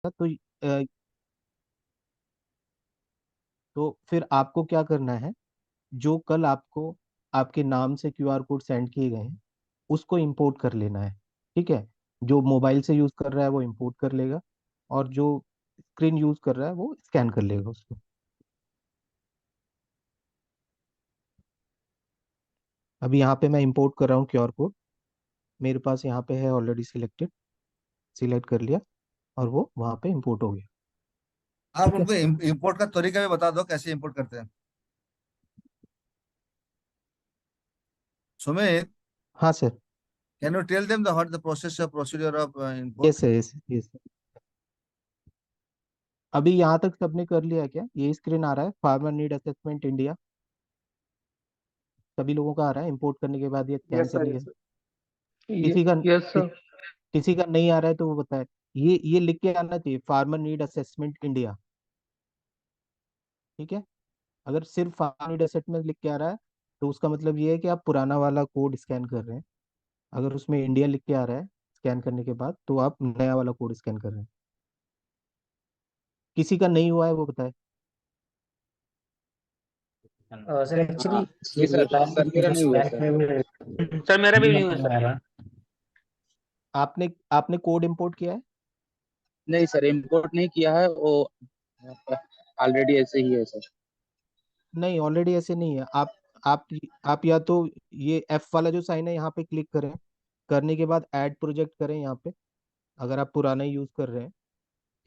तो तो फिर आपको क्या करना है, जो कल आपको आपके नाम से क्यूआर कोड सेंड किए गए हैं उसको इंपोर्ट कर लेना है। ठीक है, जो मोबाइल से यूज कर रहा है वो इंपोर्ट कर लेगा, और जो स्क्रीन यूज कर रहा है वो स्कैन कर लेगा उसको। अभी यहाँ पे मैं इंपोर्ट कर रहा हूँ क्यूआर कोड, मेरे पास यहाँ पे है ऑलरेडी सिलेक्टेड, सिलेक्ट कर लिया और वो वहाँ पे इंपोर्ट हो गया। आप ठीक है। उनको इम्पोर्ट का तरीका भी बता दो, कैसे इम्पोर्ट करते हैं। सुमित, हाँ sir. Can you tell them the what the process procedure of yes import. Sir, yes yes. अभी यहाँ तक सबने कर लिया है क्या? ये स्क्रीन आ रहा है, फार्मर नीड असेसमेंट इंडिया, सभी लोगों का आ रहा है इंपोर्ट करने के बाद, ये स्कैन यस सर, करने के? Yes sir. किसी का यस कि, सर। किसी का नहीं आ रहा है तो वो बताए। ये लिख के आना चाहिए, फार्मर नीड असेसमेंट इंडिया। ठीक है, अगर सिर्फ फार्मर नीड असेसमेंट लिख के आ रहा है तो उसका मतलब ये है कि आप पुराना वाला कोड स्कैन कर रहे हैं। अगर उसमें इंडिया लिख के आ रहा है स्कैन करने के बाद, तो आप नया वाला कोड स्कैन कर रहे हैं। किसी का नहीं हुआ है वो बताए। सर एक्चुअली जी सर, सर मेरा नहीं हुआ सर। सर मेरा भी नहीं हुआ सर। आपने आपने कोड इंपोर्ट किया है? नहीं सर, इम्पोर्ट नहीं किया है वो, ऑलरेडी ऐसे ही है सर। नहीं, ऑलरेडी ऐसे नहीं है। आप आप या तो ये एफ वाला जो साइन है यहाँ पे क्लिक करें, करने के बाद ऐड प्रोजेक्ट करें यहाँ पे, अगर आप पुराना यूज कर रहे हैं।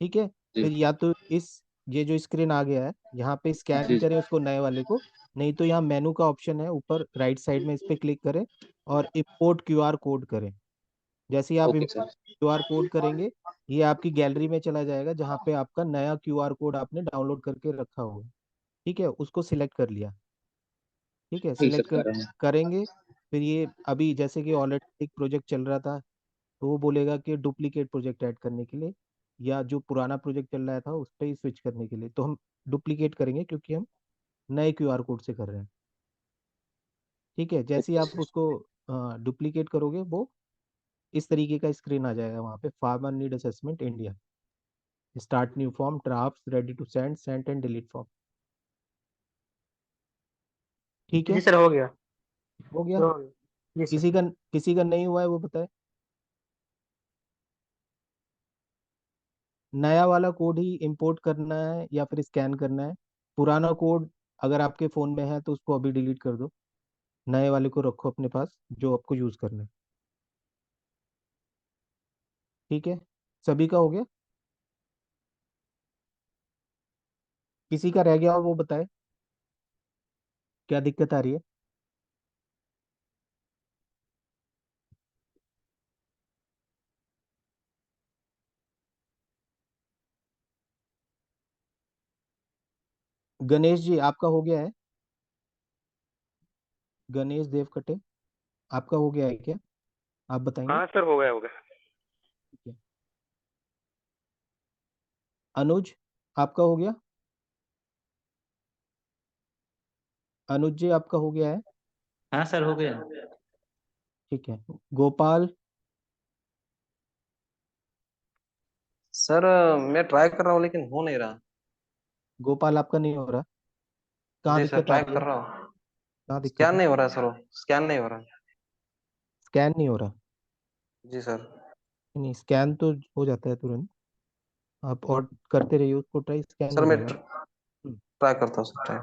ठीक है, जी फिर या तो इस ये जो स्क्रीन आ गया है यहाँ पे स्कैन जी करें उसको, नए वाले को। नहीं तो यहाँ मेनू का ऑप्शन है ऊपर राइट साइड में, इस पे क्लिक करें और इंपोर्ट क्यूआर कोड करें। जैसे ही आप okay import sir. QR code करेंगे, ये आपकी गैलरी में चला जाएगा जहाँ पे आपका नया क्यूआर कोड आपने डाउनलोड करके रखा होगा। ठीक है, उसको सिलेक्ट कर लिया। ठीक है, ठीक सर, सिलेक्ट कर रहे हैं। करेंगे। फिर ये अभी जैसे कि ऑलरेडी एक प्रोजेक्ट चल रहा था, तो वो बोलेगा कि डुप्लीकेट प्रोजेक्ट ऐड करने के लिए, या जो पुराना प्रोजेक्ट चल रहा था उस पर ही स्विच करने के लिए, तो हम डुप्लीकेट करेंगे क्योंकि हम नए क्यूआर कोड से कर रहे हैं। ठीक है, जैसे ही ओके आप सर। उसको डुप्लीकेट करोगे, वो इस तरीके का स्क्रीन आ जाएगा वहाँ पे, farmer need assessment India, start new form, draft ready to send, send and delete form. ठीक जी है, सर, हो गया। हो गया। हो गया। जी सर। किसी का नहीं हुआ है वो बताए। नया वाला कोड ही इंपोर्ट करना है या फिर स्कैन करना है? पुराना कोड अगर आपके फ़ोन में है तो उसको अभी डिलीट कर दो, नए वाले को रखो अपने पास जो आपको यूज़ करना है। ठीक है, सभी का हो गया? किसी का रह गया हो वो बताए, क्या दिक्कत आ रही है? गणेश जी, आपका हो गया है? गणेश देवकटे, आपका हो गया है क्या? आप बताएंगे। हाँ सर, हो गया, हो गया। ठीक है। अनुज, आपका हो गया? अनुज जी, आपका हो गया है? हाँ सर, हो गया। ठीक है। गोपाल। सर मैं ट्राई कर रहा हूँ लेकिन हो नहीं रहा। गोपाल, आपका नहीं हो रहा? कहाँ जी सर, दिक्कत आ ट्राई रही है? कर रहा हूँ। कहाँ दिक्कत स्कैन है? नहीं हो रहा सर, वो स्कैन नहीं हो रहा। स्कैन नहीं हो रहा? जी सर। नहीं, स्कैन तो हो जाता है तुरंत, आप और करते रहिए उसको ट्राई, स्कैन सर हो मैं जाएगा। हम्म, ट्राई करता हूँ सर, ट्राई।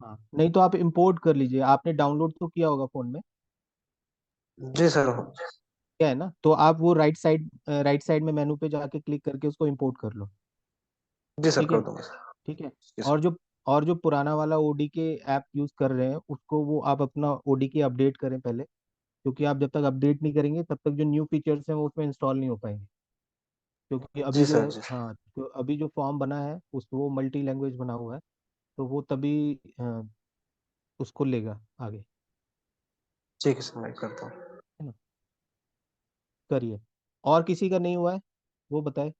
हाँ, नहीं तो आप इंपोर्ट कर लीजिए, आपने डाउनलोड तो किया होगा फोन में। जी सर। क्या है ना, तो आप वो राइट साइड में मेनू पे जाके क्लिक करके उसको इंपोर्ट कर लो। जी सर, ठीक है। कर दूंगा सर। ठीक है। जी और सर। जो पुराना वाला ओडी के ऐप यूज कर रहे हैं उसको, वो आप अपना ओडी के अपडेट करें पहले, क्योंकि आप जब तक अपडेट नहीं करेंगे तब तक जो न्यू फीचर्स हैं वो उसमें इंस्टॉल नहीं हो पाएंगे। क्योंकि जी अभी जो सर। जी सर। हाँ, तो अभी जो फॉर्म बना है उस वो मल्टी लैंग्वेज बना हुआ है, तो वो तभी उसको लेगा आगे। ठीक है सर, मैं करता हूँ। है ना, करिए। और किसी का नहीं हुआ है वो बताए।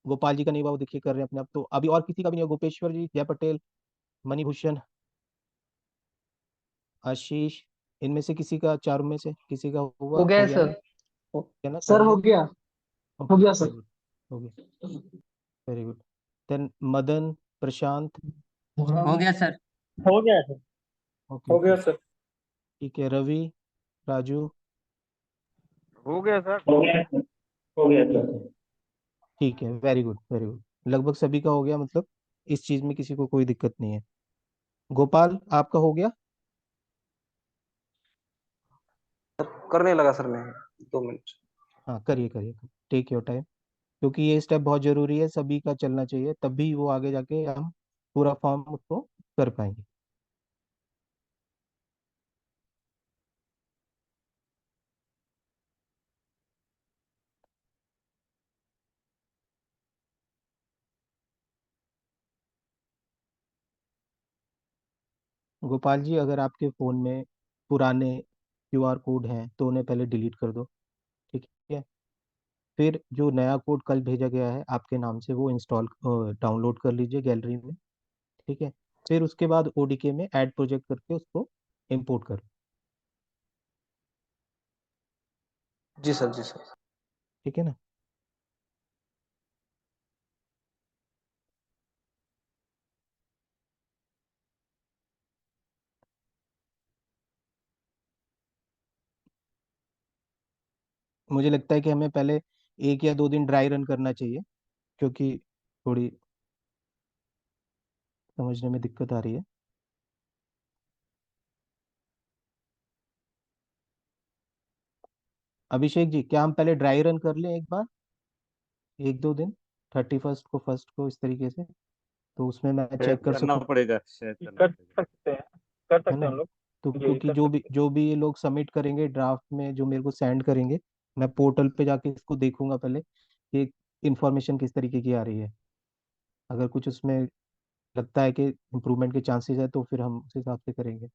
गोपाल जी का नहीं हुआ, वो देखिए कर रहे हैं अपने आप, तो अभी और किसी का भी नहीं हुआ। गोपेश्वर जी, जय पटेल, मणिभूषण, आशीष, इनमें से किसी का, चारों में से किसी का हुआ, हो गया हो है गया ना? सर। क्या ना, सर सारे हो में? गया। हो गया सर। Very good. हो गया। Very good. देन मदन, प्रशांत। हो गया सर। हो गया सर। ओके हो ओके। गया सर। ठीक है, रवि, राजू। हो गया सर। हो गया सर। हो गया ठीक है। सर। ठीक है, वेरी गुड वेरी गुड। लगभग सभी का हो गया, मतलब इस चीज में किसी को कोई दिक्कत नहीं है। गोपाल, आपका हो गया? करने लगा सर मैं। 2 मिनट। हाँ, करिए करिए, टेक योर टाइम। क्योंकि ये स्टेप बहुत जरूरी है, सभी का चलना चाहिए, तभी वो आगे जाके हम पूरा फॉर्म उसको कर पाएंगे। गोपाल जी, अगर आपके फ़ोन में पुराने क्यूआर कोड हैं तो उन्हें पहले डिलीट कर दो। ठीक है। फिर जो नया कोड कल भेजा गया है आपके नाम से, वो इंस्टॉल डाउनलोड कर लीजिए गैलरी में। ठीक है। फिर उसके बाद ओडीके में ऐड प्रोजेक्ट करके उसको इंपोर्ट करो। जी सर, जी सर। ठीक है ना? मुझे लगता है कि हमें पहले 1 या 2 दिन ड्राई रन करना चाहिए, क्योंकि थोड़ी समझने में दिक्कत आ रही है। अभिषेक जी, क्या हम पहले ड्राई रन कर लें एक बार, 1 2 दिन, 31 को, फर्स्ट को, इस तरीके से, तो उसमें मैं चेक कर करना सकूं, पड़ेगा, शेयर करना कर पड़ेगा। सकते हैं। कर है सकते ना? हैं हम लोग। तो जी क्योंकि कर जो भी सकते जो भी ये लोग सबमिट करेंगे ड्राफ्ट में, जो मेरे को सेंड करेंगे, मैं पोर्टल पे जाके इसको देखूंगा पहले कि इंफॉर्मेशन किस तरीके की आ रही है। अगर कुछ उसमें लगता है कि इम्प्रूवमेंट के चांसेस है तो फिर हम उस हिसाब से करेंगे।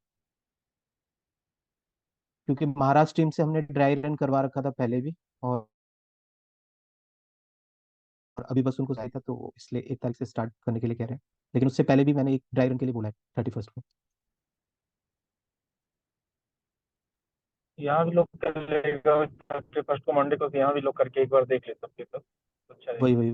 क्योंकि महाराष्ट्र टीम से हमने ड्राई रन करवा रखा था पहले भी, और अभी बस उनको चाहिए था, तो इसलिए 1 तारीख से स्टार्ट करने के लिए कह रहे हैं। लेकिन उससे पहले भी मैंने एक ड्राई रन के लिए बोला है, 31 को। हैं। यहाँ भी लोग कर लेगा। 31 को मंडे को तो यहाँ भी लोग करके एक बार देख ले सबके सब। अच्छा वही रहेगा। वही,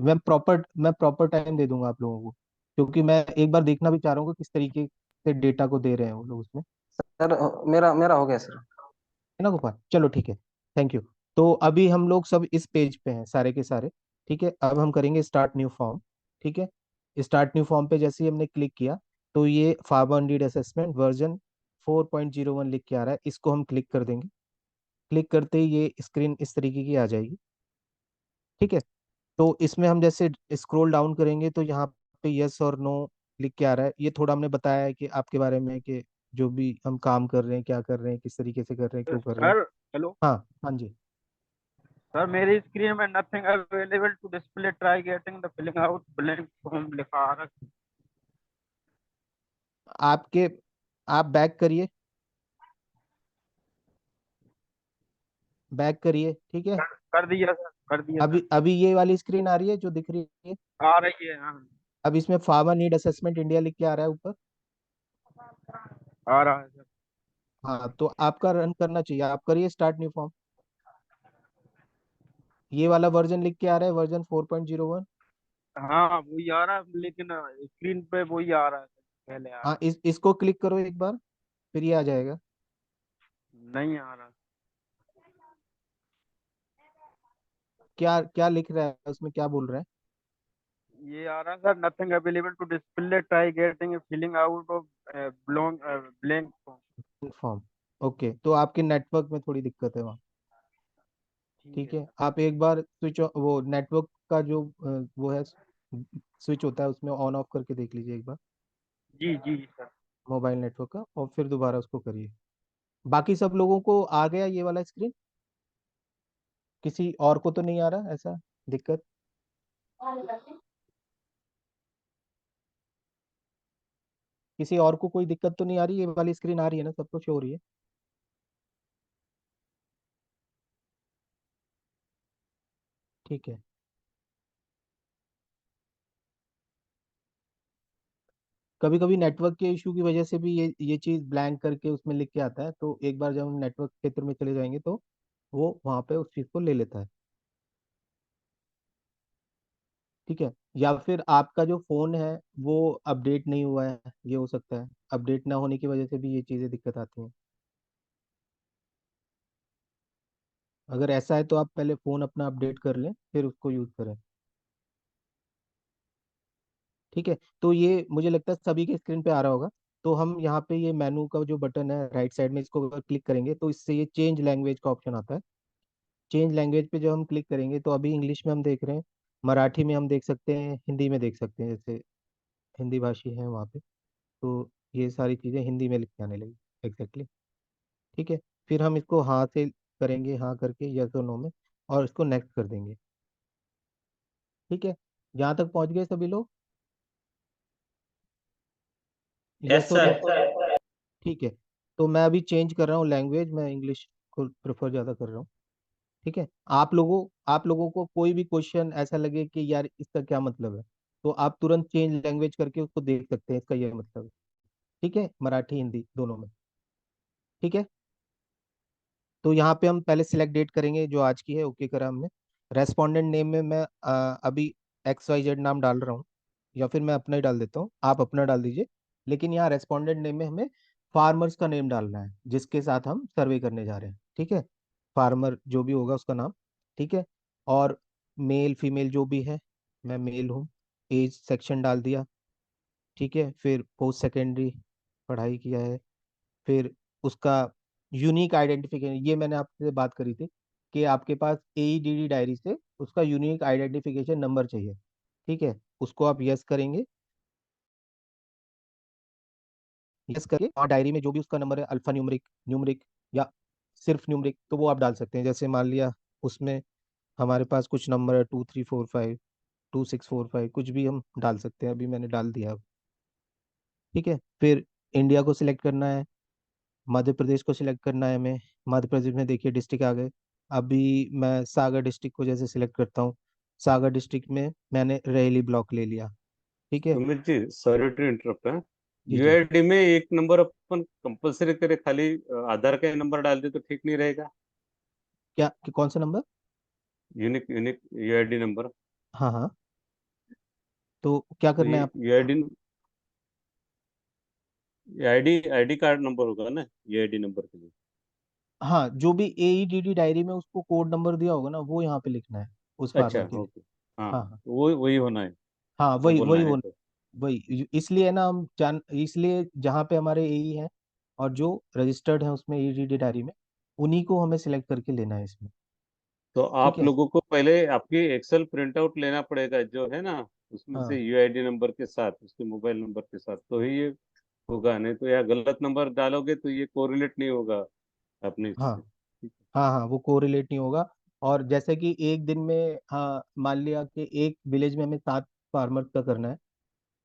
मैं प्रॉपर टाइम दे दूंगा आप लोगों को, क्योंकि मैं एक बार देखना भी चाह रहा हूँ कि किस तरीके से डेटा को दे रहे हैं वो लोग उसमें। सर मेरा मेरा हो गया सर। है ना गोपाल? चलो ठीक है, थैंक यू। तो अभी हम लोग सब इस पेज पे हैं सारे के सारे। ठीक है, अब हम करेंगे स्टार्ट न्यू फॉर्म। ठीक है। स्टार्ट न्यू फॉर्म पे जैसे ही हमने क्लिक किया, तो ये फार्मर नीड असेसमेंट वर्जन 4.01 लिख के आ रहा है, इसको हम क्लिक कर देंगे। क्लिक करते ही ये स्क्रीन इस तरीके की आ जाएगी। ठीक है। तो इसमें हम जैसे स्क्रॉल डाउन करेंगे तो यहाँ पे यस और नो लिख के आ रहा है। ये थोड़ा हमने बताया है कि आपके बारे में, कि जो भी हम काम कर रहे हैं, क्या कर रहे हैं, किस तरीके से कर रहे हैं, क्यों कर रहे हैं। Sir hello. हाँ हाँ जी। सर मेरी स्क्रीन में nothing available to display, try getting the filling out blank form लिखा आ रहा है। आपके आप बैक करिए, बैक करिए। ठीक है। कर दिया सर, कर दिया अभी सर। अभी ये वाली स्क्रीन आ रही है जो दिख रही है। आ रही है, हाँ। अब इसमें फार्मर नीड असेसमेंट इंडिया लिख के आ रहा है ऊपर। आ रहा है सर। हाँ, तो आपका रन करना चाहिए, आप करिए स्टार्ट न्यू फॉर्म। ये वाला वर्जन लिख के आ रहा है, वर्जन 4.01। हाँ वही आ रहा है, लेकिन स्क्रीन पे वही आ रहा है पहले आ हाँ, रहा इसको क्लिक करो एक बार, फिर ये आ जाएगा। है। नहीं आ रहा। क्या क्या लिख रहा है उसमें, क्या बोल रहा ये आ रहा है sir, nothing available to display, try getting filling out of belong blank form. है? फॉर्म। ओके, तो आपके नेटवर्क में थोड़ी दिक्कत है वहाँ। ठीक ठीक है है, सर। आप एक बार स्विच, वो नेटवर्क का जो वो है, स्विच होता है उसमें, ऑन ऑफ करके देख लीजिए एक बार, जी जी सर। मोबाइल नेटवर्क का, और फिर दोबारा उसको करिए। बाकी सब लोगों को आ गया ये वाला स्क्रीन? किसी और को तो नहीं आ रहा ऐसा दिक्कत? किसी और को कोई दिक्कत तो नहीं आ रही? ये वाली स्क्रीन आ रही है ना, सबको शो हो रही है? ठीक है। कभी कभी नेटवर्क के इशू की वजह से भी ये चीज़ ब्लैंक करके उसमें लिख के आता है, तो एक बार जब हम नेटवर्क क्षेत्र में चले जाएंगे तो वो वहाँ पे उस चीज़ को ले लेता है। ठीक है। या फिर आपका जो फ़ोन है वो अपडेट नहीं हुआ है, ये हो सकता है। अपडेट ना होने की वजह से भी ये चीज़ें दिक्कत आती हैं। अगर ऐसा है तो आप पहले फ़ोन अपना अपडेट कर लें, फिर उसको यूज़ करें। ठीक है। तो ये मुझे लगता है सभी के स्क्रीन पे आ रहा होगा। तो हम यहाँ पे ये मेनू का जो बटन है राइट साइड में, इसको अगर क्लिक करेंगे तो इससे ये चेंज लैंग्वेज का ऑप्शन आता है। चेंज लैंग्वेज पे जब हम क्लिक करेंगे तो अभी इंग्लिश में हम देख रहे हैं, मराठी में हम देख सकते हैं, हिंदी में देख सकते हैं, जैसे हिंदी भाषी हैं वहाँ पे। तो ये सारी चीज़ें हिंदी में लिख के आने लगी। एग्जैक्टली। ठीक है। फिर हम इसको हाँ से करेंगे, हाँ करके यस और नो में, और इसको नेक्स्ट कर देंगे। ठीक है। यहाँ तक पहुँच गए सभी लोग? यस यस और सर। नो? ठीक है। तो मैं अभी चेंज कर रहा हूँ लैंग्वेज, मैं इंग्लिश को प्रेफर ज़्यादा कर रहा हूँ। ठीक है। आप लोगों को कोई भी क्वेश्चन ऐसा लगे कि यार इसका क्या मतलब है, तो आप तुरंत चेंज लैंग्वेज करके उसको देख सकते हैं, इसका ये मतलब है। ठीक है, मराठी हिंदी दोनों में। ठीक है। तो यहाँ पे हम पहले सिलेक्ट डेट करेंगे जो आज की है, ओके करा हमने। रेस्पोंडेंट नेम में मैं अभी XYZ नाम डाल रहा हूँ, या फिर मैं अपना ही डाल देता हूँ, आप अपना डाल दीजिए। लेकिन यहाँ रेस्पोंडेंट नेम में हमें फार्मर्स का नेम डालना है जिसके साथ हम सर्वे करने जा रहे हैं। ठीक है। फार्मर जो भी होगा उसका नाम। ठीक है। और मेल फीमेल जो भी है, मैं मेल हूँ। एज सेक्शन डाल दिया। ठीक है। फिर पोस्ट सेकेंडरी पढ़ाई किया है। फिर उसका यूनिक आइडेंटिफिकेशन, ये मैंने आपसे बात करी थी कि आपके पास AEDD डायरी से उसका यूनिक आइडेंटिफिकेशन नंबर चाहिए। ठीक है। उसको आप यस करेंगे। यस करके और डायरी में जो भी उसका नंबर है, अल्फा न्यूमरिक, न्यूमरिक, या सिर्फ न्यूमरिक, तो वो आप डाल सकते हैं। जैसे मान लिया उसमें हमारे पास कुछ नंबर है, 2345, 2645, कुछ भी हम डाल सकते हैं। अभी मैंने डाल दिया अब। ठीक है। फिर इंडिया को सिलेक्ट करना है, मध्य प्रदेश को सिलेक्ट करना है हमें। मध्य प्रदेश में देखिए डिस्ट्रिक्ट आ गए। अभी मैं सागर डिस्ट्रिक्ट को जैसे सिलेक्ट करता हूँ, सागर डिस्ट्रिक्ट में मैंने रेली ब्लॉक ले लिया। ठीक है। Sumit ji, sorry to interrupt है। जी जी। यूआईडी में एक नंबर अपन कंपलसरी करे, खाली आधार का नंबर डाल दे तो ठीक नहीं रहेगा? कौन सा number? Unique unique UID number. हाँ हाँ। तो क्या तो करना ये है आप? UID ID ID card number होगा ना यूआईडी नंबर के लिए? हाँ, जो भी AEDD डायरी में उसको कोड नंबर दिया होगा ना, वो यहाँ पे लिखना है उस अच्छा, फार्मर के लिए। ओके। हाँ हाँ हाँ, हाँ। तो वो वही होना है। हाँ, ऐसा वही बोलना वही है वो, तो। वही इसलिए ना हम जान, इसलिए जहाँ पे हमारे AE हैं और जो रजिस्टर्ड है उसमें AEDD डायरी में, उन्हीं को हमें सिलेक्ट करके लेना है इसमें। तो ठीक आप है। लोगों को पहले आपकी एक्सेल प्रिंट आउट लेना पड़ेगा जो है ना, उसमें से हाँ यूआईडी नंबर के साथ, उसके मोबाइल नंबर के साथ, तो ही ये होगा। नहीं तो यार गलत नंबर डालोगे तो ये कोरिलेट नहीं होगा अपने हाँ इससे। ठीक है। हाँ। हाँ, वो कोरिलेट नहीं होगा। और जैसे कि एक दिन में, हाँ मान लिया कि एक विलेज में हमें 7 फार्मर्स का करना है,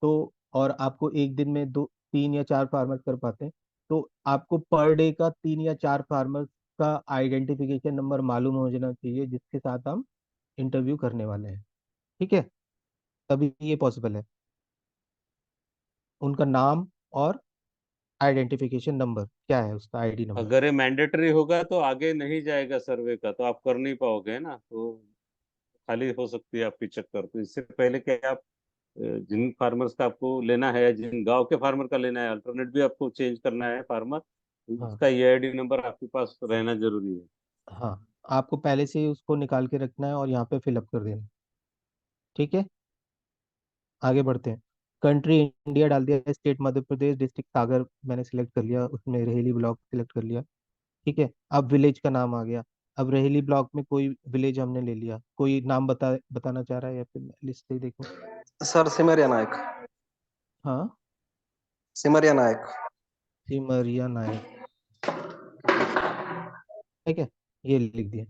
तो और आपको एक दिन में 3 या 4 फार्मर्स कर पाते हैं, तो आपको पर डे का 3 या 4 फार्मर्स का आइडेंटिफिकेशन नंबर मालूम हो जाना चाहिए जिसके साथ हम इंटरव्यू करने वाले हैं। ठीक है। तभी ये पॉसिबल है। उनका नाम और आइडेंटिफिकेशन नंबर क्या है, उसका ID नंबर। अगर ये मैंडेटरी होगा तो आगे नहीं जाएगा सर्वे का, तो आप कर नहीं पाओगे ना, तो खाली हो सकती है आपकी चक्कर। तो इससे पहले कि आप जिन फार्मर्स का आपको लेना है या जिन गांव के फार्मर का लेना है, अल्टरनेट भी आपको चेंज करना है फार्मर, तो हाँ उसका ईआईडी नंबर आपके पास रहना जरूरी है। हाँ। आपको पहले से ही उसको निकाल के रखना है और यहाँ पे फिलअप कर देना। ठीक है। आगे बढ़ते हैं। कंट्री इंडिया डाल दिया, स्टेट मध्य प्रदेश, डिस्ट्रिक्ट सागर मैंने सिलेक्ट कर लिया, उसमें रेहली ब्लॉक सिलेक्ट कर लिया। ठीक है। अब विलेज का नाम आ गया। अब रेहली ब्लॉक में कोई विलेज हमने ले लिया, कोई नाम बताना चाह रहा है, या फिर लिस्ट से ही देखो? सर सिमरिया नायक। हाँ, सिमरिया नायक। सिमरिया नायक। ठीक है, ये लिख दिया।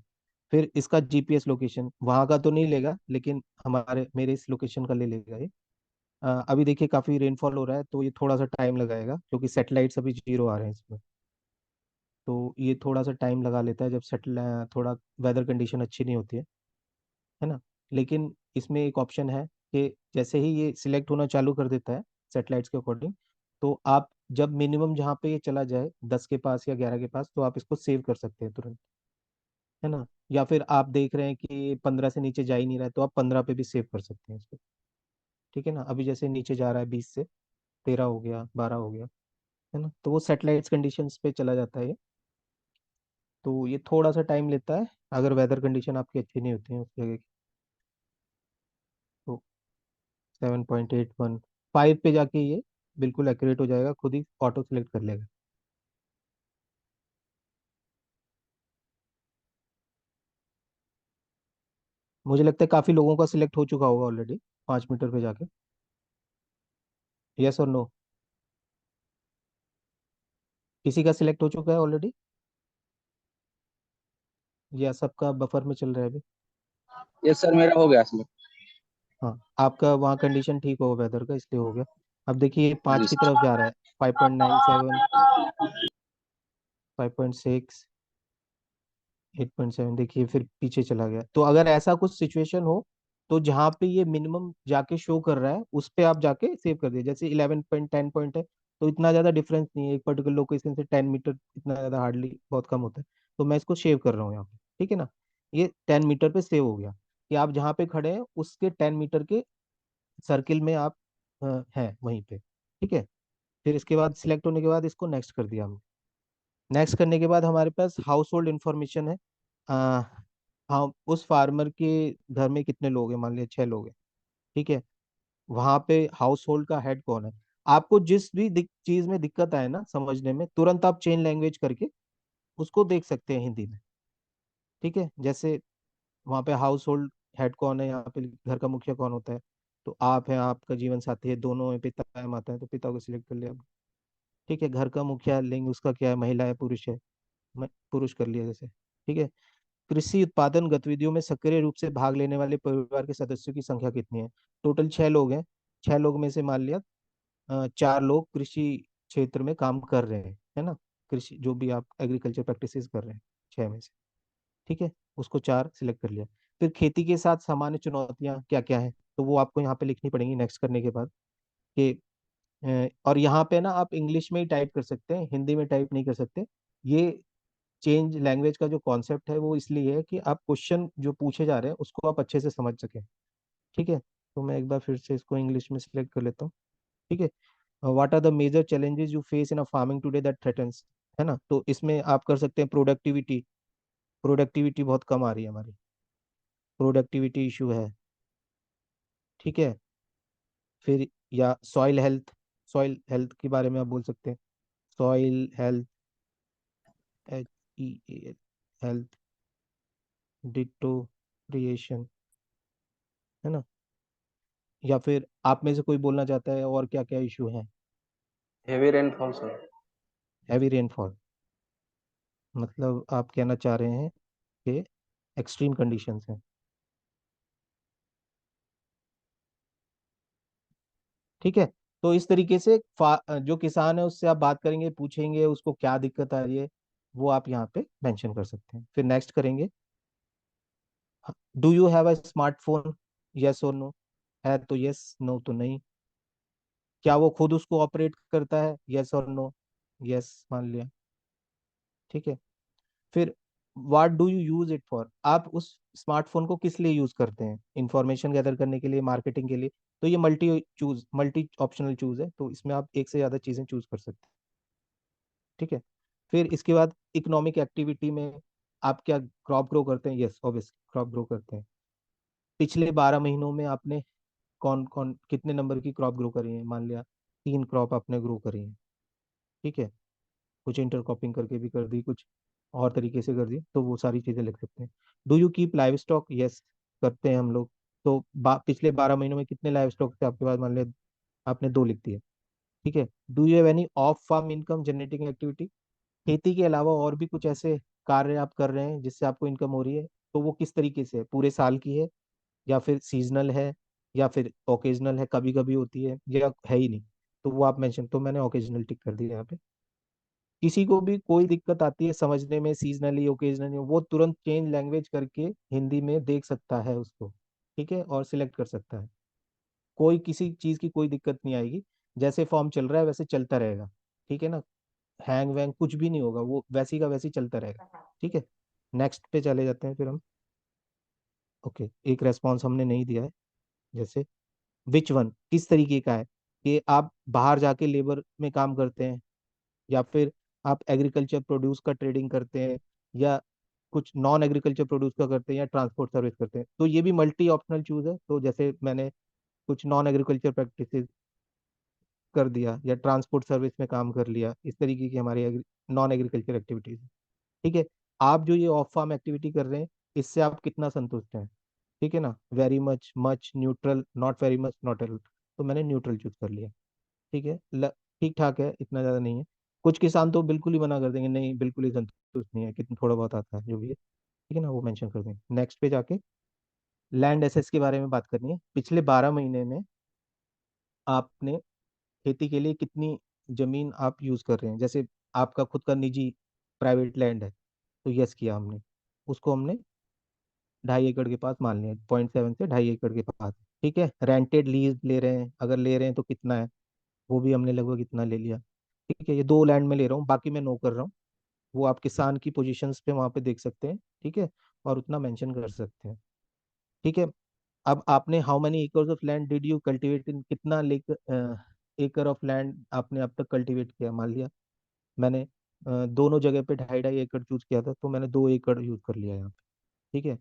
फिर इसका GPS लोकेशन वहाँ का तो नहीं लेगा, लेकिन हमारे मेरे इस लोकेशन का ले लेगा ये। अभी देखिए काफ़ी रेनफॉल हो रहा है, तो ये थोड़ा सा टाइम लगाएगा क्योंकि सेटेलाइट्स अभी 0 आ रहे हैं इसमें। तो ये थोड़ा सा टाइम लगा लेता है जब सेटल थोड़ा वेदर कंडीशन अच्छी नहीं होती है ना। लेकिन इसमें एक ऑप्शन है कि जैसे ही ये सिलेक्ट होना चालू कर देता है, सेटेलाइट्स के अकॉर्डिंग। तो आप जब मिनिमम जहाँ पे ये चला जाए 10 के पास या 11 के पास, तो आप इसको सेव कर सकते हैं तुरंत, है ना। या फिर आप देख रहे हैं कि 15 से नीचे जा ही नहीं रहा है, तो आप 15 पे भी सेव कर सकते हैं इसको। ठीक है ना, अभी जैसे नीचे जा रहा है 20 से, 13 हो गया, 12 हो गया, है ना। तो वो सेटेलाइट्स कंडीशंस पे चला जाता है ये। तो ये थोड़ा सा टाइम लेता है अगर वेदर कंडीशन आपकी अच्छी नहीं होती है उस जगह की। तो 7.81 5 पे जाके ये बिल्कुल एक्यूरेट हो जाएगा, खुद ही ऑटो सेलेक्ट कर लेगा। मुझे लगता है काफी लोगों का सिलेक्ट हो चुका होगा ऑलरेडी 5 मीटर पे जाके। यस और नो, किसी का सिलेक्ट हो चुका है ऑलरेडी, या सबका बफर में चल रहा है अभी? यस सर, मेरा हो गया सर। हाँ, आपका वहाँ कंडीशन ठीक होगा वेदर का, इसलिए हो गया। अब देखिए ये जी 5 की तरफ जा रहा है, 5.97, 5.6, 8.7, देखिए फिर पीछे चला गया। तो अगर ऐसा कुछ सिचुएशन हो, तो जहाँ पे ये मिनिमम जाके शो कर रहा है उस पे आप जाके सेव कर दिए। जैसे 11.10 पॉइंट है, तो इतना ज़्यादा डिफरेंस नहीं है, एक पर्टिकुलर लोकेशन से 10 मीटर इतना ज़्यादा हार्डली, बहुत कम होता है। तो मैं इसको सेव कर रहा हूँ यहाँ पे, ठीक है ना। ये 10 मीटर पे सेव हो गया कि आप जहाँ पे खड़े हैं उसके 10 मीटर के सर्किल में आप हैं वहीं पे, ठीक है। फिर इसके बाद सिलेक्ट होने के बाद इसको नेक्स्ट कर दिया हमने। नेक्स्ट करने के बाद हमारे पास हाउस होल्ड इंफॉर्मेशन है। आ, हाँ, उस फार्मर के घर में कितने लोग हैं, मान लिया 6 लोग हैं, ठीक है। वहां पे हाउस होल्ड का हेड कौन है। आपको जिस भी चीज में दिक्कत आए ना समझने में, तुरंत आप चेंज लैंग्वेज करके उसको देख सकते हैं हिंदी में, ठीक है। जैसे वहाँ पे हाउस होल्ड हेड कौन है, यहाँ पे घर का मुखिया कौन होता है, तो आप हैं, आपका जीवन साथी है, दोनों हैं, पिता है माता है, तो पिता को सिलेक्ट कर लिया, ठीक है। घर का मुखिया लिंग उसका क्या है, महिला है पुरुष है, पुरुष कर लिया जैसे, ठीक है। कृषि उत्पादन गतिविधियों में सक्रिय रूप से भाग लेने वाले परिवार के सदस्यों की संख्या कितनी है। टोटल 6 लोग हैं। 6 लोग में से मान लिया 4 लोग कृषि क्षेत्र में काम कर रहे हैं, है ना। कृषि जो भी आप एग्रीकल्चर प्रैक्टिसेस कर रहे हैं, 6 में से, ठीक है। उसको 4 सिलेक्ट कर लिया। फिर खेती के साथ सामान्य चुनौतियां क्या क्या है, तो वो आपको यहाँ पे लिखनी पड़ेंगी नेक्स्ट करने के बाद कि और यहाँ पे ना आप इंग्लिश में ही टाइप कर सकते हैं, हिंदी में टाइप नहीं कर सकते। ये चेंज लैंग्वेज का जो कॉन्सेप्ट है वो इसलिए है कि आप क्वेश्चन जो पूछे जा रहे हैं उसको आप अच्छे से समझ सकें, ठीक है। तो मैं एक बार फिर से इसको इंग्लिश में सिलेक्ट कर लेता हूँ, ठीक है। What are the major challenges you face in a farming today that threatens, है ना। तो इसमें आप कर सकते हैं प्रोडक्टिविटी, प्रोडक्टिविटी बहुत कम आ रही है हमारी, प्रोडक्टिविटी इशू है, ठीक है। फिर या सॉइल हेल्थ, सॉइल हेल्थ के बारे में आप बोल सकते हैं, soil health, HEAL, health, deterioration, है ना। या फिर आप में से कोई बोलना चाहता है और क्या क्या इशू है। Heavy rainfall sir. Heavy rainfall, मतलब आप कहना चाह रहे हैं कि एक्सट्रीम कंडीशंस हैं, ठीक है। तो इस तरीके से जो किसान है उससे आप बात करेंगे, पूछेंगे उसको क्या दिक्कत आ रही है, वो आप यहाँ पे मेंशन कर सकते हैं। फिर नेक्स्ट करेंगे, do you have a smartphone, yes और नो, है तो यस, नो तो नहीं। क्या वो खुद उसको ऑपरेट करता है, यस और नो, यस मान लिया, ठीक है। फिर what do you use it for, आप उस स्मार्टफोन को किस लिए यूज करते हैं, इंफॉर्मेशन गैदर करने के लिए, मार्केटिंग के लिए। तो ये मल्टी ऑप्शनल चूज है, तो इसमें आप एक से ज्यादा चीजें चूज कर सकते हैं, ठीक है। फिर इसके बाद इकोनॉमिक एक्टिविटी में आप क्या क्रॉप ग्रो करते हैं, यस ऑब्वियस क्रॉप ग्रो करते हैं। पिछले 12 महीनों में आपने कौन कौन कितने नंबर की क्रॉप ग्रो करी है, मान लिया 3 क्रॉप आपने ग्रो करी है, ठीक है। कुछ इंटरक्रॉपिंग करके भी कर दी, कुछ और तरीके से कर दी, तो वो सारी चीजें लिख सकते हैं। Do you keep live stock, yes करते हैं हम लोग। तो पिछले 12 महीनों में कितने लाइव स्टॉक थे आपके पास, मान लिया आपने 2 लिख दिए, ठीक है। Do you have any of farm income generating activity, खेती के अलावा और भी कुछ ऐसे कार्य आप कर रहे हैं जिससे आपको इनकम हो रही है, तो वो किस तरीके से है, पूरे साल की है, या फिर सीजनल है, या फिर ओकेजनल है, कभी कभी होती है, या है ही नहीं। तो वो आप मेंशन, तो मैंने ओकेजनल टिक कर दिया यहाँ पे। किसी को भी कोई दिक्कत आती है समझने में, सीजनली ओकेजनली, वो तुरंत चेंज लैंग्वेज करके हिंदी में देख सकता है उसको, ठीक है, और सिलेक्ट कर सकता है। कोई किसी चीज की कोई दिक्कत नहीं आएगी। जैसे फॉर्म चल रहा है वैसे चलता रहेगा, ठीक है ना, हैंग वैंग कुछ भी नहीं होगा, वो वैसी का वैसी चलता रहेगा, ठीक है। नेक्स्ट पे चले जाते हैं फिर हम। ओके, एक रेस्पॉन्स हमने नहीं दिया है, जैसे विच वन किस तरीके का है, कि आप बाहर जाके लेबर में काम करते हैं, या फिर आप एग्रीकल्चर प्रोड्यूस का ट्रेडिंग करते हैं, या कुछ नॉन एग्रीकल्चर प्रोड्यूस का करते हैं, या ट्रांसपोर्ट सर्विस करते हैं। तो ये भी मल्टी ऑप्शनल चूज है, तो जैसे मैंने कुछ नॉन एग्रीकल्चर प्रैक्टिसेस कर दिया या ट्रांसपोर्ट सर्विस में काम कर लिया, इस तरीके की हमारी नॉन एग्रीकल्चर एक्टिविटीज, ठीक है। आप जो ये ऑफ फार्म एक्टिविटी कर रहे हैं, इससे आप कितना संतुष्ट हैं, ठीक है ना, very much, much, neutral, not very much, naught L, तो मैंने न्यूट्रल चूज कर लिया, ठीक है। ठीक ठाक है, इतना ज़्यादा नहीं है। कुछ किसान तो बिल्कुल ही मना कर देंगे, नहीं बिल्कुल ही संतुष्ट नहीं है, कितना थोड़ा बहुत आता है जो भी है, ठीक है ना, वो मेंशन कर देंगे। नेक्स्ट पे जाके लैंड एसेस के बारे में बात करनी है। पिछले 12 महीने में आपने खेती के लिए कितनी जमीन आप यूज कर रहे हैं, जैसे आपका खुद का निजी प्राइवेट लैंड है, तो यस किया हमने, उसको हमने 2.5 एकड़ के पास मान लिया, 0.7 से 2.5 एकड़ के पास, ठीक है। रेंटेड लीज ले रहे हैं, अगर ले रहे हैं तो कितना है, वो भी हमने लगभग इतना ले लिया, ठीक है। ये 2 लैंड में ले रहा हूँ, बाकी मैं नो कर रहा हूँ, वो आप किसान की पोजीशंस पे वहाँ पे देख सकते हैं, ठीक है, और उतना मेंशन कर सकते हैं, ठीक है। अब आपने how many acres of land did you cultivate in, कितना एकड़ ऑफ लैंड आपने अब तक कल्टीवेट किया, मान लिया मैंने दोनों जगह पे 2.5 2.5 एकड़ चूज किया था, तो मैंने 2 एकड़ यूज कर लिया यहाँ पे, ठीक है।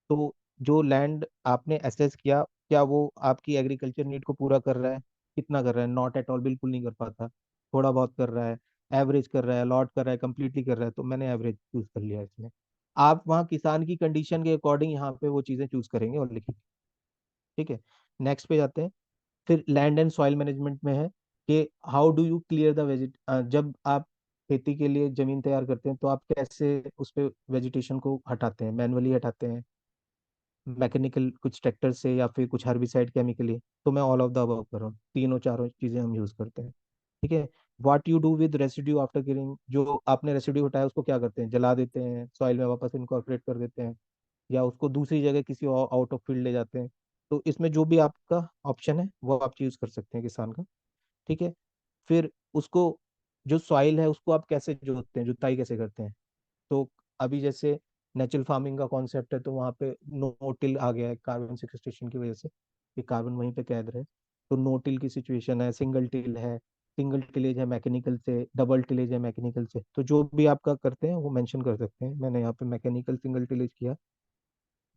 तो जो लैंड आपने एसेस किया, क्या वो आपकी एग्रीकल्चर नीड को पूरा कर रहा है, कितना कर रहा है, नॉट एट ऑल, बिल्कुल नहीं कर पाता, थोड़ा बहुत कर रहा है, एवरेज कर रहा है, लॉट कर रहा है, कंप्लीटली कर रहा है, तो मैंने एवरेज चूज कर लिया इसमें। आप वहाँ किसान की कंडीशन के अकॉर्डिंग यहाँ पे वो चीज़ें चूज करेंगे और लिखेंगे, ठीक है। नेक्स्ट पे जाते हैं। फिर लैंड एंड सॉइल मैनेजमेंट में है कि how do you clear the जब आप खेती के लिए जमीन तैयार करते हैं तो आप कैसे उस पे वेजिटेशन को हटाते हैं, मैनुअली हटाते हैं, मैकेनिकल कुछ ट्रैक्टर से, या फिर कुछ हर्बिसाइड केमिकली, तो मैं ऑल ऑफ द अबव कर रहा हूँ, तीनों चारों चीजें हम यूज करते हैं, ठीक है। What you do with residue after killing, जो आपने रेसिड्यू हटाया उसको क्या करते हैं, जला देते हैं, सॉइल में वापस इनकॉर्पोरेट कर देते हैं, या उसको दूसरी जगह किसी और आउट ऑफ फील्ड ले जाते हैं। तो इसमें जो भी आपका ऑप्शन है वो आप चूज कर सकते हैं किसान का, ठीक है। फिर उसको, जो सॉइल है उसको आप कैसे जोतते हैं, जुताई कैसे करते हैं, तो अभी जैसे नेचुरल फार्मिंग का कॉन्सेप्ट है, तो वहाँ पे नो टिल आ गया है कार्बन सिक्वेस्ट्रेशन की वजह से, कि कार्बन वहीं पे कैद रहे, तो नो टिल की सिचुएशन है, सिंगल टिल है, सिंगल टिलेज है मैकेनिकल से, डबल टिलेज है मैकेनिकल से, तो जो भी आपका करते हैं वो मेंशन कर सकते हैं। मैंने यहाँ पे मैकेनिकल सिंगल टिलेज किया।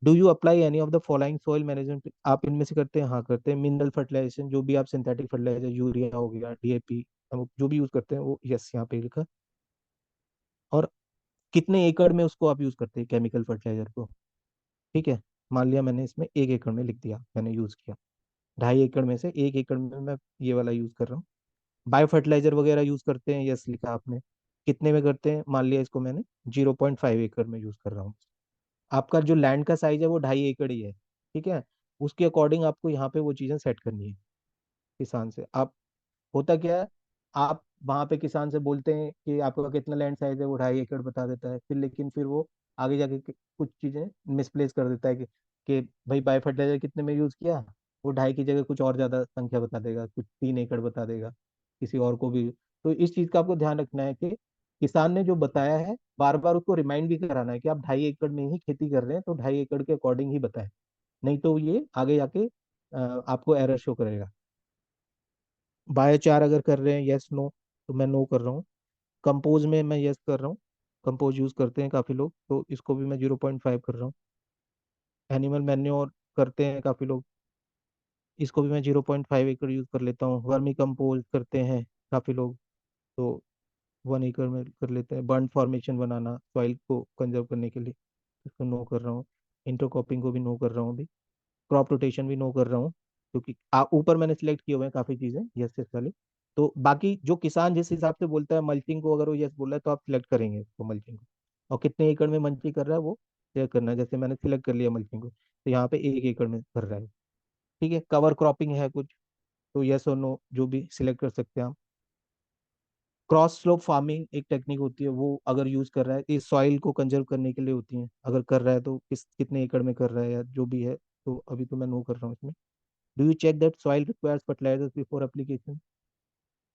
Do you apply any of the following soil management, आप इनमें से करते हैं, हाँ करते हैं। मिनरल फर्टिलाइजेशन, जो भी आप सिंथेटिक फर्टिलाइजर, यूरिया हो गया, डीएपी, हम जो भी यूज करते हैं वो यस यहाँ पे लिखा। और कितने एकड़ में उसको आप यूज करते हैं केमिकल फर्टिलाइजर को, ठीक है। मान लिया मैंने इसमें 1 एकड़ में लिख दिया, मैंने यूज किया, 2.5 एकड़ में से 1 एकड़ में मैं ये वाला यूज कर रहा हूँ। बायो फर्टिलाइजर वगैरह यूज करते हैं, यस लिखा आपने। कितने में करते हैं, मान लिया इसको मैंने 0.5 एकड़ में यूज कर रहा हूँ। आपका जो लैंड का साइज है वो 2.5 एकड़ ही है, ठीक है। उसके अकॉर्डिंग आपको यहाँ पे वो चीजें सेट करनी है किसान से। आप, होता क्या है, आप वहां पे किसान से बोलते हैं कि आपका कितना लैंड साइज है, वो 2.5 एकड़ बता देता है, फिर लेकिन फिर वो आगे जाके कुछ चीजें मिसप्लेस कर देता है कि भाई बायो फर्टिलाइजर कितने में यूज किया, वो 2.5 की जगह कुछ और ज्यादा संख्या बता देगा, कुछ 3 एकड़ बता देगा किसी और को भी। तो इस चीज का आपको ध्यान रखना है कि किसान ने जो बताया है बार बार उसको रिमाइंड भी कराना है कि आप 2.5 एकड़ में ही खेती कर रहे हैं, तो 2.5 एकड़ के अकॉर्डिंग ही बताएं, नहीं तो ये आगे जाके आपको एरर शो करेगा। बायोचार अगर कर रहे हैं यस नो, तो मैं नो कर रहा हूँ। कंपोज में मैं यस कर रहा हूँ, कंपोज यूज करते हैं काफी लोग, तो इसको भी मैं 0.5 कर रहा हूँ। एनिमल मैन्योर करते हैं काफी लोग, इसको भी मैं 0.5 एकड़ यूज कर लेता हूँ। वर्मी कंपोज करते हैं काफी लोग, तो 1 एकड़ में कर लेते हैं। बर्न फॉर्मेशन बनाना सॉइल को कंजर्व करने के लिए, इसको नो कर रहा हूँ। इंटरक्रॉपिंग को भी नो कर रहा हूँ अभी। क्रॉप रोटेशन भी नो कर रहा हूँ, क्योंकि ऊपर मैंने सिलेक्ट किए हुए हैं काफी चीजें यस यस वाली। तो बाकी जो किसान जिस हिसाब से बोलता है, मल्चिंग को अगर वो यस बोल रहा है तो आप सिलेक्ट करेंगे उसको, मल्चिंग को। और कितने एकड़ में मल्चिंग कर रहा है वो शेयर करना है, जैसे मैंने सिलेक्ट कर लिया मल्चिंग को, तो यहाँ पे 1 एकड़ में कर रहा है, ठीक है। कवर क्रॉपिंग है कुछ, तो यस और नो जो भी सिलेक्ट कर सकते हैं आप। क्रॉस स्लोप फार्मिंग एक टेक्निक होती है, वो अगर यूज कर रहा है, इस सॉइल को कंजर्व करने के लिए होती है, अगर कर रहा है तो कितने एकड़ में कर रहा है या जो भी है, तो अभी तो मैं नो कर रहा हूँ इसमें। Do you check that soil requires fertilisers before application,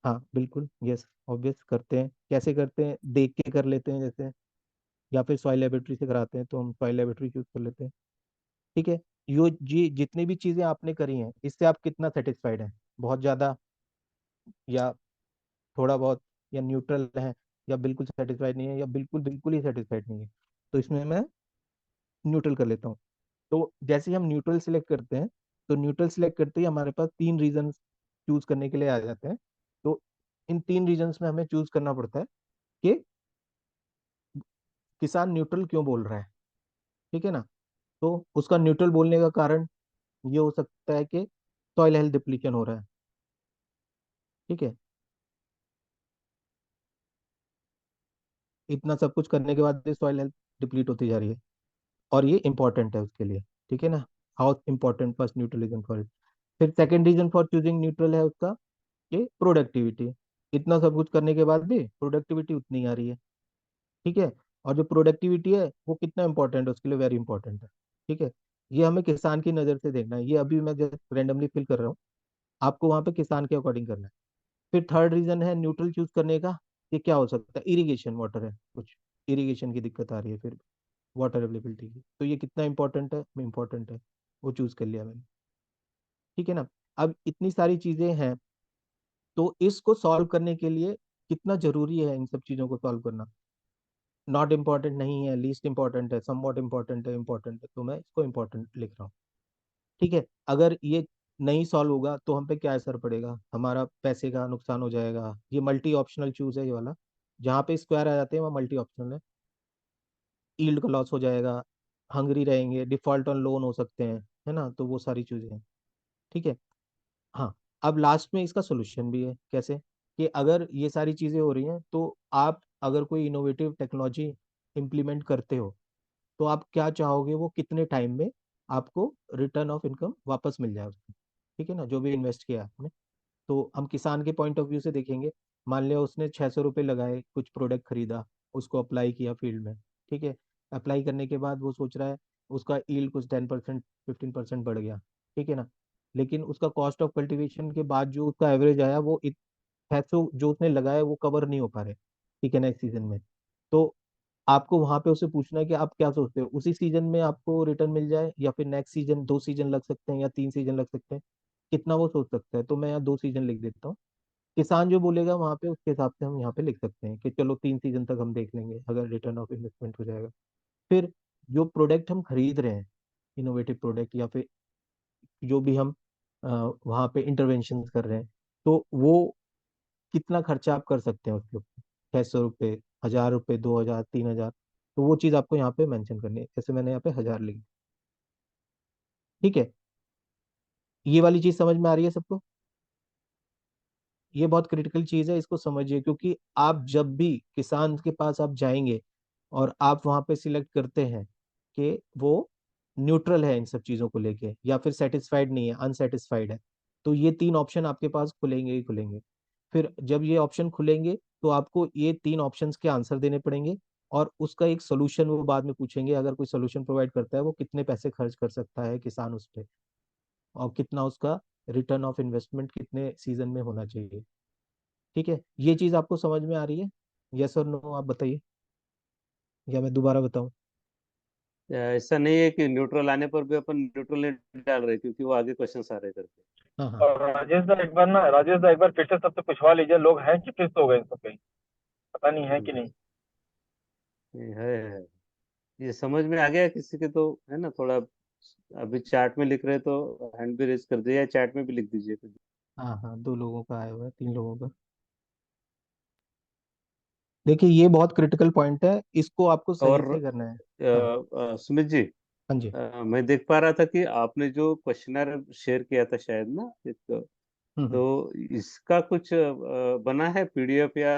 हाँ बिल्कुल, यस ऑब्वियस करते हैं। कैसे करते हैं, देख के कर लेते हैं जैसे, या फिर सॉइल लेबोरेटरी से कराते हैं तो हम सॉइल लेबोरेटरी यूज कर लेते हैं। ठीक है। यो जी जितनी भी चीजें आपने करी हैं इससे आप कितना सेटिस्फाइड हैं, बहुत ज्यादा या थोड़ा बहुत, या न्यूट्रल है, या बिल्कुल सेटिस्फाइड नहीं है, या बिल्कुल बिल्कुल ही सेटिस्फाइड नहीं है? तो इसमें मैं न्यूट्रल कर लेता हूँ। तो जैसे ही हम न्यूट्रल सिलेक्ट करते हैं, तो न्यूट्रल सिलेक्ट करते ही हमारे पास तीन रीजन चूज करने के लिए आ जाते हैं। तो इन तीन रीजन्स में हमें चूज करना पड़ता है कि किसान न्यूट्रल क्यों बोल रहा है। ठीक है ना। तो उसका न्यूट्रल बोलने का कारण ये हो सकता है कि सॉइल हेल्थ डिप्लीशन हो रहा है। ठीक है। इतना सब कुछ करने के बाद सॉइल हेल्थ डिप्लीट होती जा रही है, और ये इंपॉर्टेंट है उसके लिए। ठीक है ना। How important first neutralism for it. फिर second reason for choosing neutral है उसका कि प्रोडक्टिविटी। इतना सब कुछ करने के बाद भी प्रोडक्टिविटी उतनी आ रही है। ठीक है। और जो प्रोडक्टिविटी है वो कितना इंपॉर्टेंट है उसके लिए, वेरी इंपॉर्टेंट है। ठीक है। ये हमें किसान की नज़र से देखना है, ये अभी मैं जस्ट रेंडमली फिल कर रहा हूँ, आपको वहाँ पे किसान के अकॉर्डिंग करना है। फिर थर्ड रीजन है न्यूट्रल चूज करने का, ये क्या हो सकता है, इरिगेशन वाटर है, कुछ इरिगेशन की दिक्कत आ रही है, फिर वाटर अवेलेबिलिटी की, तो ये कितना इंपॉर्टेंट है, इंपॉर्टेंट है, वो चूज कर लिया मैंने। ठीक है ना। अब इतनी सारी चीजें हैं, तो इसको सॉल्व करने के लिए कितना जरूरी है इन सब चीजों को सॉल्व करना। नॉट इम्पॉर्टेंट नहीं है, लीस्ट इंपॉर्टेंट है, समवॉट इम्पॉर्टेंट है, इंपॉर्टेंट है, तो मैं इसको इंपॉर्टेंट लिख रहा हूँ। ठीक है। अगर ये नहीं सॉल्व होगा तो हम पे क्या असर पड़ेगा, हमारा पैसे का नुकसान हो जाएगा। ये मल्टी ऑप्शनल चूज है ये वाला, जहाँ पे स्क्वायर आ जाते हैं वहाँ मल्टी ऑप्शनल है। ईल्ड का लॉस हो जाएगा, हंगरी रहेंगे, डिफॉल्ट ऑन लोन हो सकते हैं, है ना, तो वो सारी चीजें हैं। ठीक है। हाँ। अब लास्ट में इसका सोल्यूशन भी है, कैसे, कि अगर ये सारी चीजें हो रही हैं तो आप अगर कोई इनोवेटिव टेक्नोलॉजी इम्प्लीमेंट करते हो तो आप क्या चाहोगे, वो कितने टाइम में आपको रिटर्न ऑफ इनकम वापस मिल जाए उसको। ठीक है ना, जो भी इन्वेस्ट किया आपने। तो हम किसान के पॉइंट ऑफ व्यू से देखेंगे। मान लिया उसने 600 रुपये लगाए, कुछ प्रोडक्ट खरीदा, उसको अप्लाई किया फील्ड में। ठीक है। अप्लाई करने के बाद वो सोच रहा है उसका ईल्ड कुछ 10% 15% बढ़ गया। ठीक है ना। लेकिन उसका कॉस्ट ऑफ कल्टीवेशन के बाद जो उसका एवरेज आया वो 600 जो उसने लगाया वो कवर नहीं हो पा रहे। ठीक है ना, इस सीजन में। तो आपको वहां पे उससे पूछना है कि आप क्या सोचते हो, उसी सीजन में आपको रिटर्न मिल जाए, या फिर नेक्स्ट सीजन, 2 सीजन लग सकते हैं या 3 सीजन लग सकते हैं, कितना वो सोच सकता है। तो मैं यहाँ 2 सीजन लिख देता हूँ। किसान जो बोलेगा वहां पे उसके हिसाब से हम यहाँ पे लिख सकते हैं कि चलो 3 सीजन तक हम देख लेंगे अगर रिटर्न ऑफ इन्वेस्टमेंट हो जाएगा। फिर जो प्रोडक्ट हम खरीद रहे हैं, इनोवेटिव प्रोडक्ट, या फिर जो भी हम वहाँ पे इंटरवेंशन कर रहे हैं, तो वो कितना खर्चा आप कर सकते हैं उसके ऊपर, 600 रुपये, 1000 रुपये, 2000, 3000, तो वो चीज़ आपको यहाँ पे मेंशन करनी है। जैसे मैंने यहाँ पे 1000 लिख दी। ठीक है। ये वाली चीज़ समझ में आ रही है सबको? ये बहुत क्रिटिकल चीज़ है, इसको समझिए, क्योंकि आप जब भी किसान के पास आप जाएंगे और आप वहां पे सिलेक्ट करते हैं कि वो न्यूट्रल है इन सब चीज़ों को लेके, या फिर सेटिस्फाइड नहीं है, अनसेटिस्फाइड है, तो ये तीन ऑप्शन आपके पास खुलेंगे ही खुलेंगे। फिर जब ये ऑप्शन खुलेंगे तो आपको ये तीन ऑप्शंस के आंसर देने पड़ेंगे, और उसका एक सोल्यूशन वो बाद में पूछेंगे। अगर कोई सोल्यूशन प्रोवाइड करता है वो कितने पैसे खर्च कर सकता है किसान उस पर, और कितना उसका रिटर्न ऑफ इन्वेस्टमेंट कितने सीजन में होना चाहिए। ठीक है। ये चीज आपको समझ में आ रही है? यस और नो आप बताइए, या मैं दोबारा बताऊं? ऐसा नहीं है कि न्यूट्रल आने पर भी अपन न्यूट्रल नहीं डाल रहे, क्योंकि वो आगे क्वेश्चन आ रहे करके। हाँ हाँ। और राजेश दा एक बार फिर से सबसे पूछवा लीजिए, लोग हैं कि फिर हो गए इन सब कहीं, पता नहीं है कि नहीं। है। ये समझ में आ गया किसी के तो, है ना थोड़ा। अभी चैट में लिख रहे तो हैंड भी रेज कर दिया, या चैट में भी लिख दीजिए कुछ। हाँ हाँ, 2 लोगों का आया हुआ है, 3 लोगों का। देखिए ये बहुत क्रिटिकल पॉइंट है, इसको आपको सही और से करना है। हाँ। सुमित जी, हाँ जी। मैं देख पा रहा था कि आपने जो क्वेश्चनर शेयर किया था शायद ना एक, हम्म। तो इसका कुछ बना है पीडीएफ या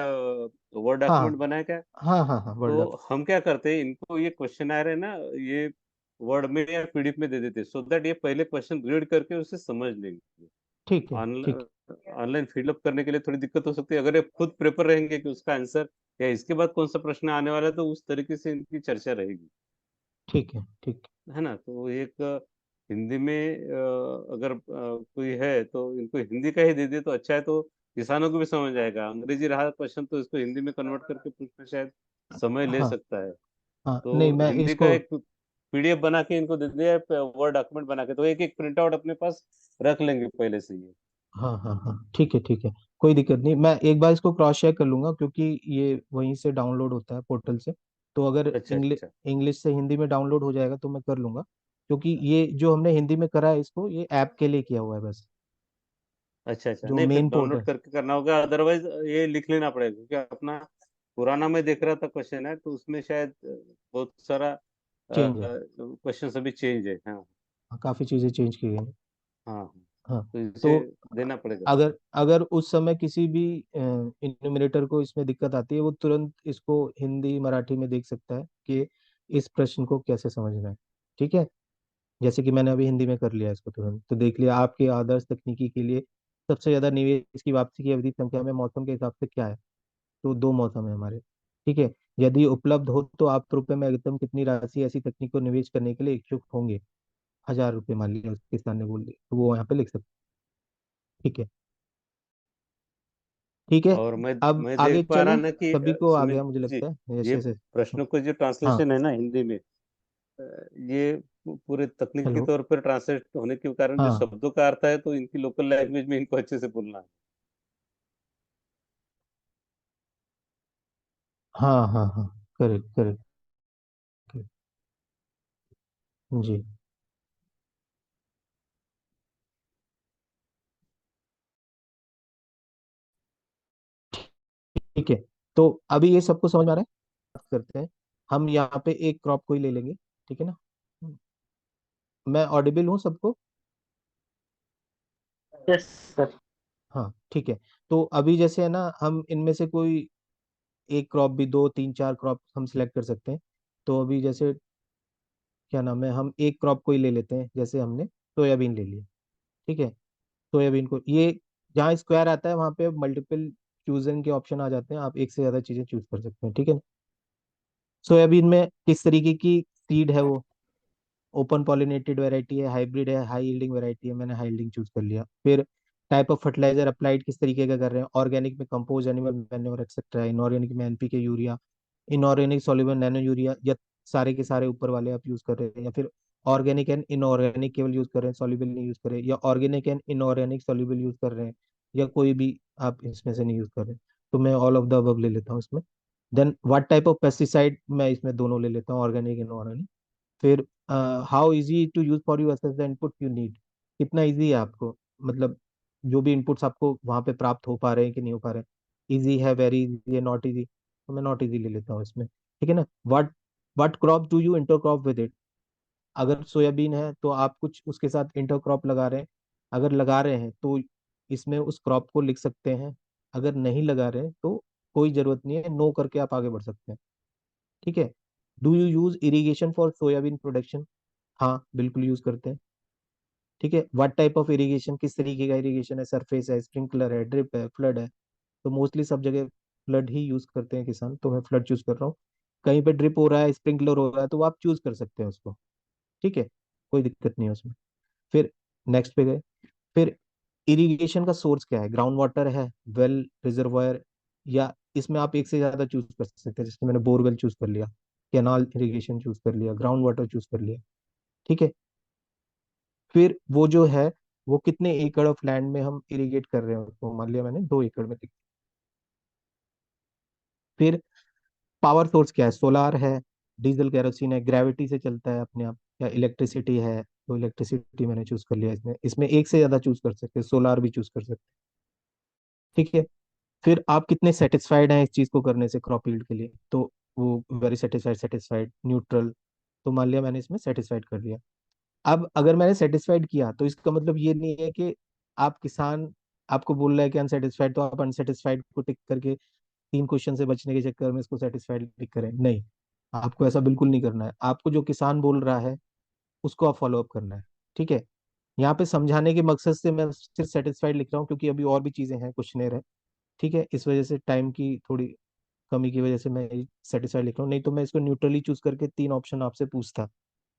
वर्ड हाँ डॉक्यूमेंट बना है क्या? हाँ हाँ हाँ, वर्ल्ड तो हम क्या करते हैं, इनको ये क्वेश्चनर है ना, ये वर्ड में या पीडीएफ में दे देते, सो दैट ये पहले क्वेश्चन रीड करके उसे समझ लेंगे। ठीक है। ठीक है। ऑनलाइन फिलअप करने के लिए थोड़ी दिक्कत हो सकती है, अगर ये खुद प्रेपर रहेंगे कि उसका आंसर या इसके बाद कौन सा प्रश्न आने वाला है, तो उस तरीके से इनकी चर्चा रहेगी। ठीक है। ठीक। है ना, तो एक हिंदी में अगर कोई है तो इनको हिंदी का ही दे दे तो अच्छा है। तो किसानों को भी समझ आएगा। अंग्रेजी रहा क्वेश्चन तो इसको हिंदी में कन्वर्ट करके पूछना शायद समय ले हाँ सकता है। हाँ, नहीं तो मैं हिंदी का इसको, एक पीडीएफ बना के इनको दे दिया है, वर्ड डॉक्यूमेंट बना के, तो एक एक प्रिंट आउट अपने पास रख लेंगे पहले से ही। हाँ हाँ हाँ, ठीक है ठीक है, कोई दिक्कत नहीं, मैं एक बार इसको क्रॉस चेक कर लूंगा क्योंकि ये वहीं से डाउनलोड होता है पोर्टल से। तो अगर अच्छा इंग्लिश अच्छा इंग्लिश से हिंदी में डाउनलोड हो जाएगा तो मैं कर लूंगा, क्योंकि ये जो हमने हिंदी में करा है इसको, ये ऐप के लिए किया हुआ है बस, अच्छा अच्छा, जो नहीं फिर मेन डाउनलोड पोर्टल। करके करना होगा, अदरवाइज ये लिख लेना पड़ेगा, क्योंकि अपना पुराना मैं देख रहा था क्वेश्चन है, तो उसमें शायद बहुत सारा चेंज है, क्वेश्चन अभी चेंज है। हाँ हाँ, काफी चीजें चेंज की गई हैं। हाँ हाँ, हाँ, तो इसे तो देना पड़ेगा। अगर अगर उस समय किसी भी इन्यूमरेटर को इसमें दिक्कत आती है, वो तुरंत इसको हिंदी मराठी में देख सकता है कि इस प्रश्न को कैसे समझना है। ठीक है, जैसे कि मैंने अभी हिंदी में कर लिया इसको तुरंत, तो देख लिया आपके आदर्श तकनीकी के लिए सबसे ज्यादा निवेश की वापसी की अवधि संख्या में मौसम के हिसाब से क्या है। तो दो मौसम है हमारे। ठीक है, यदि उपलब्ध हो तो आप रुपए में अधिकतम कितनी राशि ऐसी तकनीक को निवेश करने के लिए इच्छुक होंगे। 1000 रुपये मान लिया उस किसान ने बोल दिया, तो वो यहाँ पे लिख सकते। ठीक है, ठीक है। और अब मैं आगे देख पा रहा चले, ना कि सभी को आ सुमित गया मुझे जी, लगता है ये जैसे से। प्रश्नों का जो हाँ, ट्रांसलेशन है ना हिंदी में, ये पूरे तकनीकी हेलो। तौर पर ट्रांसलेट होने के कारण जो हाँ शब्दों का अर्थ है, तो इनकी लोकल लैंग्वेज में इनको अच्छे से बोलना है। हाँ हाँ हाँ, करेक्ट करेक्ट, जी। ठीक है, तो अभी ये सबको समझ में आ रहा है, बात करते हैं। हम यहाँ पे एक क्रॉप को ही ले लेंगे, ठीक है ना। मैं ऑडिबल हूँ सबको। Yes sir. हाँ ठीक है, तो अभी जैसे है ना, हम इनमें से कोई एक क्रॉप भी, दो तीन चार क्रॉप हम सिलेक्ट कर सकते हैं। तो अभी जैसे क्या नाम है, हम एक क्रॉप को ही ले लेते हैं, जैसे हमने सोयाबीन ले लिया। ठीक है, सोयाबीन को ये जहाँ स्क्वायर आता है वहाँ पे मल्टीपल चूजन के ऑप्शन आ जाते हैं, आप एक से ज्यादा चीजें चूज कर सकते हैं। ठीक है, सोयाबीन में किस तरीके की सीड है वो, ओपन पॉलिनेटेड वैरायटी है, हाइब्रिड है, हाई यील्डिंग वैरायटी है, मैंने हाई यील्डिंग चूज कर लिया। फिर टाइप ऑफ फर्टिलाइजर अप्लाइड किस तरीके का कर रहे हैं, ऑर्गेनिक में compost animal manure etcetera, inorganic में NPK urea, inorganic soluble nano urea, या सारे के सारे ऊपर वाले आप यूज कर रहे हैं, या फिर ऑर्गेनिक एंड इनऑर्गेनिक केवल यूज कर रहे हैं, सॉल्युबल नहीं यूज कर रहे हैं, या organic and inorganic soluble use कर रहे हैं, या कोई भी आप इसमें से नहीं यूज कर रहे हैं। तो मैं ऑल ऑफ द अबव ले लेता हूँ इसमें। Then what type of pesticide, मैं इसमें दोनों ले लेता हूँ, ऑर्गेनिक इनऑर्गेनिक। फिर how easy to use for you assess the input you need, कितना इजी है आपको, मतलब जो भी इनपुट्स आपको वहां पे प्राप्त हो पा रहे हैं कि नहीं हो पा रहे हैं, इजी है, वेरी इजी है, नॉट इजी, तो मैं नॉट इजी ले लेता हूँ इसमें। ठीक है ना। What crop do you intercrop with it, अगर सोयाबीन है तो आप कुछ उसके साथ इंटरक्रॉप लगा रहे हैं, अगर लगा रहे हैं तो इसमें उस क्रॉप को लिख सकते हैं, अगर नहीं लगा रहे हैं तो कोई जरूरत नहीं है, नो करके आप आगे बढ़ सकते हैं। ठीक है, do you use irrigation for soybean production, हाँ बिल्कुल यूज करते हैं। ठीक है, व्हाट टाइप ऑफ इरिगेशन, किस तरीके का इरिगेशन है, सरफेस है, स्प्रिंकलर है, ड्रिप है, फ्लड है, तो मोस्टली सब जगह फ्लड ही यूज करते हैं किसान, तो मैं फ्लड चूज कर रहा हूँ। कहीं पे ड्रिप हो रहा है, स्प्रिंकलर हो रहा है, तो वो आप चूज कर सकते हैं उसको। ठीक है, कोई दिक्कत नहीं है उसमें। फिर नेक्स्ट पे गए, फिर इरिगेशन का सोर्स क्या है, ग्राउंड वाटर है, वेल, रिजर्वायर, या इसमें आप एक से ज्यादा चूज कर सकते हैं, जैसे मैंने बोरवेल चूज कर लिया, कैनाल इरिगेशन चूज कर लिया, ग्राउंड वाटर चूज कर लिया। ठीक है, फिर वो जो है, वो कितने एकड़ ऑफ लैंड में हम इरिगेट कर रहे हैं उसको, मान लिया मैंने 2 एकड़ में। फिर पावर सोर्स क्या है, सोलार है, डीजल केरोसिन है, ग्रेविटी से चलता है अपने आप, या इलेक्ट्रिसिटी है, तो इलेक्ट्रिसिटी मैंने चूज कर लिया। इसमें इसमें एक से ज्यादा चूज कर सकते हैं, सोलार भी चूज कर सकते हैं। ठीक है, फिर आप कितने सेटिस्फाइड हैं इस चीज को करने से क्रॉप यील्ड के लिए, तो वो वेरी सेटिस्फाइड, सेटिस्फाइड, न्यूट्रल, तो मान लिया मैंने इसमें सेटिस्फाइड कर लिया। अब अगर मैंने सेटिस्फाइड किया तो इसका मतलब ये नहीं है कि आप किसान आपको बोल रहा है कि अनसेटिस्फाइड, तो आप अनसेटिस्फाइड को टिक करके 3 क्वेश्चन से बचने के चक्कर में इसको सेटिस्फाइड टिक करें, नहीं। आपको ऐसा बिल्कुल नहीं करना है, आपको जो किसान बोल रहा है उसको आप फॉलो अप करना है। ठीक है, यहाँ पे समझाने के मकसद से मैं सिर्फ सेटिस्फाइड लिख रहा हूँ, क्योंकि अभी और भी चीजें हैं, क्वेश्चनेयर है। ठीक है, इस वजह से टाइम की थोड़ी कमी की वजह से मैं सेटिस्फाइड लिख रहा हूँ, नहीं तो मैं इसको न्यूट्रली चूज करके 3 ऑप्शन आपसे पूछता